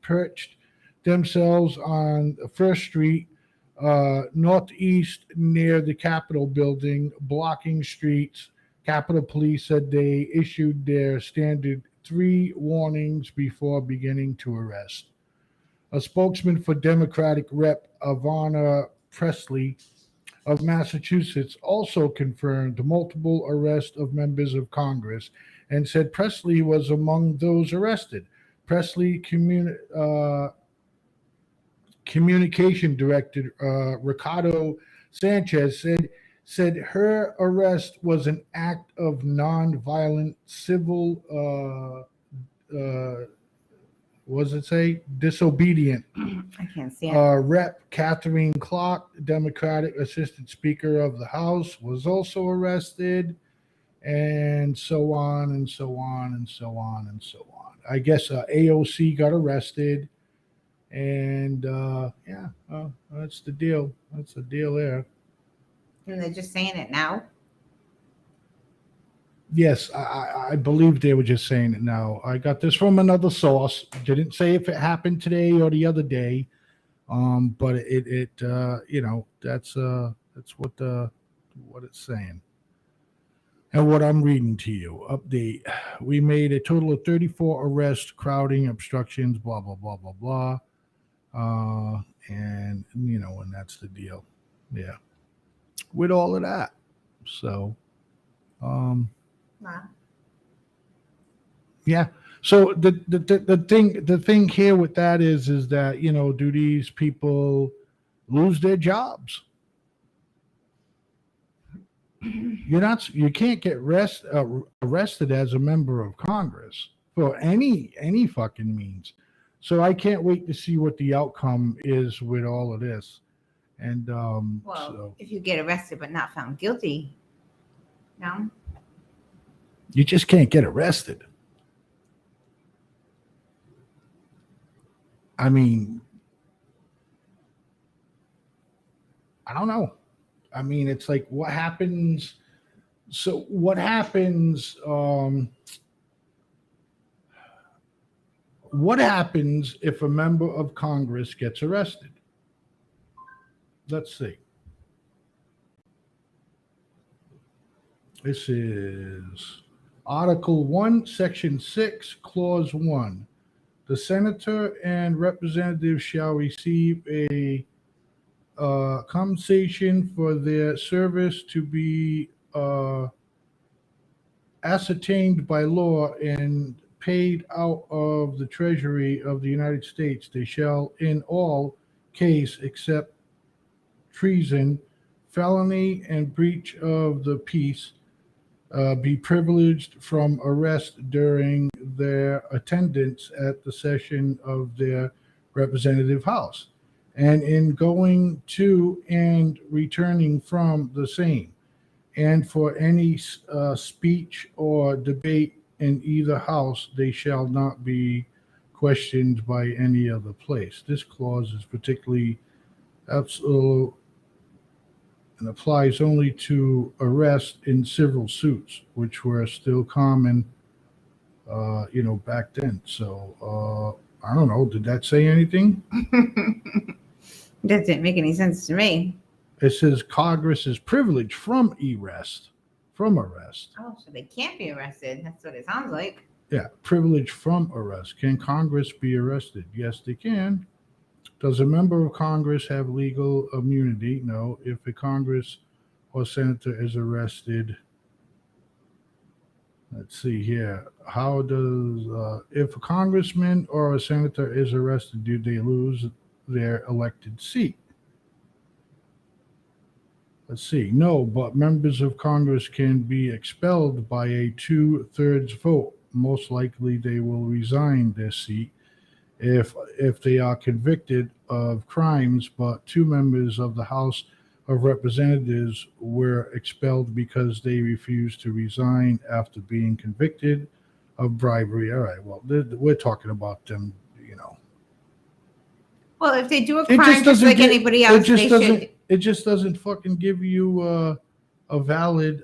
perched themselves on First Street, northeast near the Capitol building, blocking streets. Capitol Police said they issued their standard 3 warnings before beginning to arrest. A spokesman for Democratic Rep. Ivana Presley of Massachusetts also confirmed multiple arrests of members of Congress and said Presley was among those arrested. Presley Communication Director Ricardo Sanchez said her arrest was an act of nonviolent civil disobedient. I can't see it. Rep. Catherine Clark, Democratic Assistant Speaker of the House, was also arrested, and so on and so on and so on and so on. I guess AOC got arrested, and that's the deal. That's the deal there. And they're just saying it now. Yes, I believe they were just saying it now. I got this from another source. Didn't say if it happened today or the other day, but that's what it's saying. And what I'm reading to you, update. We made a total of 34 arrests, crowding, obstructions, blah blah blah blah blah, and that's the deal. Yeah, with all of that. So, Wow. yeah. So the thing here with that is that, you know, do these people lose their jobs? You can't get arrested as a member of Congress for any fucking means. So I can't wait to see what the outcome is with all of this. And Well, so if you get arrested but not found guilty, no. you just can't get arrested. I mean, I don't know. I mean, it's like what happens. So what happens? What happens if a member of Congress gets arrested? Let's see. This is Article 1, Section 6, Clause 1. The senator and representative shall receive a compensation for their service to be ascertained by law and paid out of the Treasury of the United States. They shall, in all case except treason, felony, and breach of the peace, be privileged from arrest during their attendance at the session of their representative house, and in going to and returning from the same, and for any speech or debate in either house, they shall not be questioned by any other place. This clause is particularly absolute and applies only to arrest in civil suits, which were still common, back then. So I don't know. Did that say anything? Doesn't make any sense to me. It says Congress is privileged from arrest. Oh, so they can't be arrested. That's what it sounds like. Yeah, privilege from arrest. Can Congress be arrested? Yes, they can. Does a member of Congress have legal immunity? No. If a Congress or senator is arrested, let's see here. How does, if a congressman or a senator is arrested, do they lose their elected seat? Let's see. No, but members of Congress can be expelled by a 2/3 vote. Most likely they will resign their seat if they are convicted of crimes, but 2 members of the House of Representatives were expelled because they refused to resign after being convicted of bribery. All right, well, we're talking about them, Well, if they do a It crime just doesn't like get- anybody else, they should. It just doesn't fucking give you a valid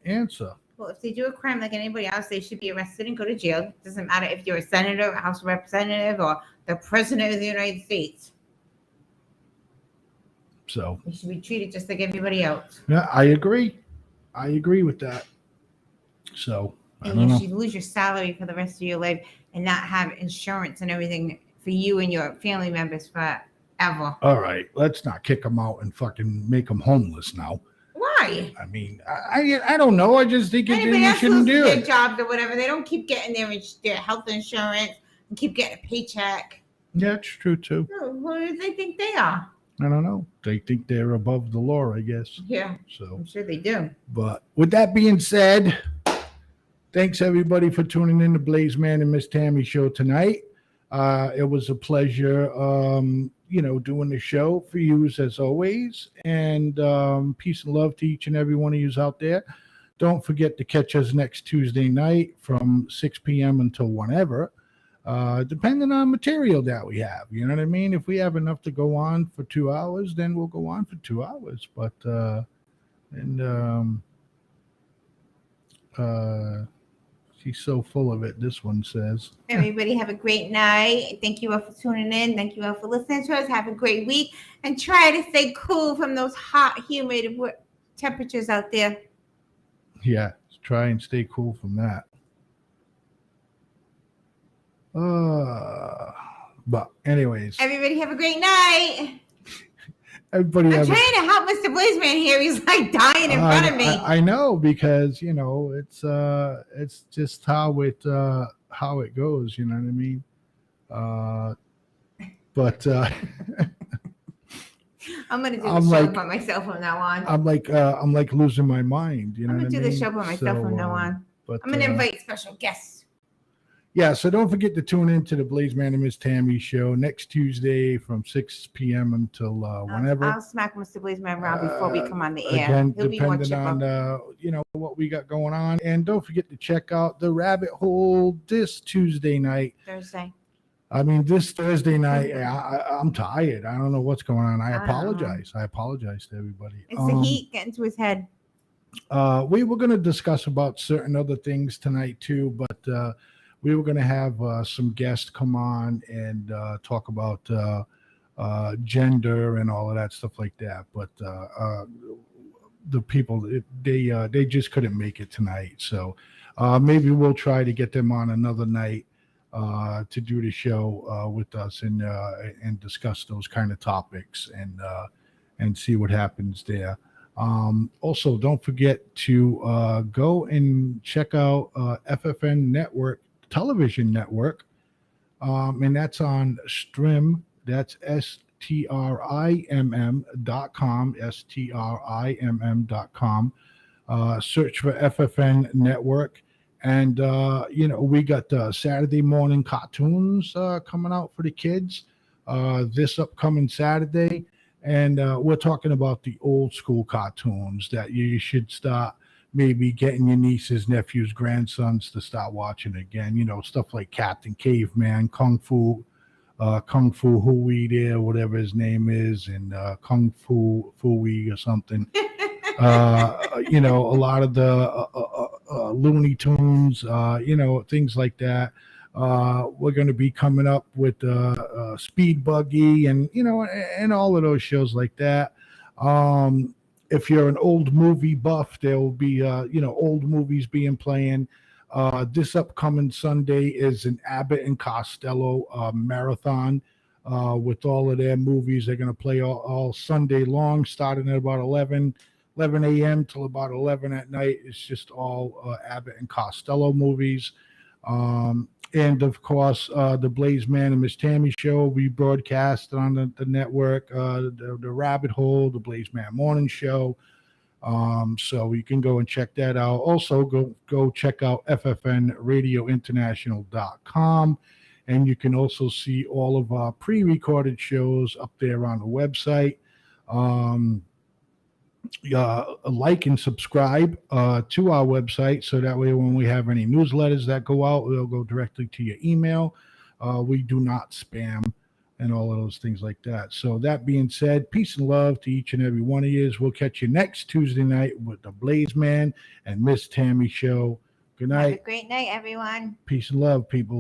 answer. Well, if they do a crime like anybody else, they should be arrested and go to jail. It doesn't matter if you're a senator, a House Representative, or the President of the United States. So They should be treated just like everybody else. yeah, I agree with that. So I And don't you know. should lose your salary for the rest of your life and not have insurance and everything for you and your family members forever. All right, let's not kick them out and fucking make them homeless now. Why? I mean, I don't know. I just think Anybody you else shouldn't loses do their it. jobs or whatever, they don't keep getting their health insurance and keep getting a paycheck. Yeah, it's true too. Who do they think they are? I don't know. They think they're above the law, I guess. Yeah, So, I'm sure they do. but with that being said, thanks everybody for tuning in to Blaizeman and Miss Tammy show tonight. It was a pleasure, doing the show for you as always. And peace and love to each and every one of you out there. Don't forget to catch us next Tuesday night from 6 p.m. until whenever, depending on material that we have. You know what I mean? If we have enough to go on for 2 hours, then we'll go on for 2 hours. But she's so full of it, this one says. Everybody have a great night. Thank you all for tuning in. Thank you all for listening to us. Have a great week and try to stay cool from those hot, humid temperatures out there. Yeah, try and stay cool from that. But anyways, Everybody have a great night. everybody I'm have trying a, to help Mr. Blaizeman here. He's like dying in front of me. I know, because it's just how it how it goes. You know what I mean? But I'm gonna do the I'm show like- by myself from now on. I'm like losing my mind. You know I'm what gonna I do mean? the show by myself So, from now on. But I'm gonna invite special guests. yeah, so don't forget to tune in to the Blaizeman and Miss Tammy show next Tuesday from 6 p.m. until whenever. I'll smack Mr. Blaizeman around before we come on the air. Again, He'll be more depending chipper. on what we got going on, and don't forget to check out the Rabbit Hole this Tuesday night. Thursday. I mean, this Thursday night, I'm tired. I don't know what's going on. I I don't know. apologize. I apologize to everybody. It's the heat getting to his head. We were going to discuss about certain other things tonight too, but we were going to have some guests come on and talk about gender and all of that stuff like that. But the people, they just couldn't make it tonight. So maybe we'll try to get them on another night to do the show with us and discuss those kind of topics and see what happens there. Also, don't forget to go and check out FFN Network Television Network, and that's on Strim. That's STRIMM.com, STRIMM.com. Search for FFN Network, and we got Saturday morning cartoons coming out for the kids this upcoming Saturday. And we're talking about the old school cartoons that you should start maybe getting your nieces, nephews, grandsons to start watching again. Stuff like Captain Caveman, Kung Fu Hui there, whatever his name is, and Kung Fu Fui or something. A lot of the Looney Tunes, things like that. We're going to be coming up with Speed Buggy and all of those shows like that. If you're an old movie buff, there will be old movies being playing. This upcoming Sunday is an Abbott and Costello marathon with all of their movies. They're going to play all Sunday long, starting at about 11 a.m. till about 11 at night. It's just all Abbott and Costello movies. And of course, the Blaizeman and Miss Tammy show we broadcast on the network, the Rabbit Hole, the Blaizeman Morning Show. So you can go and check that out. Also, go check out ffnradiointernational.com, and you can also see all of our pre-recorded shows up there on the website. Like and subscribe to our website, so that way when we have any newsletters that go out, they'll go directly to your email. We do not spam and all of those things like that. So that being said, peace and love to each and every one of you. We'll catch you next Tuesday night with the Blaizeman and Miss Tammy show. Good Have night. a great night, everyone. Peace and love, people.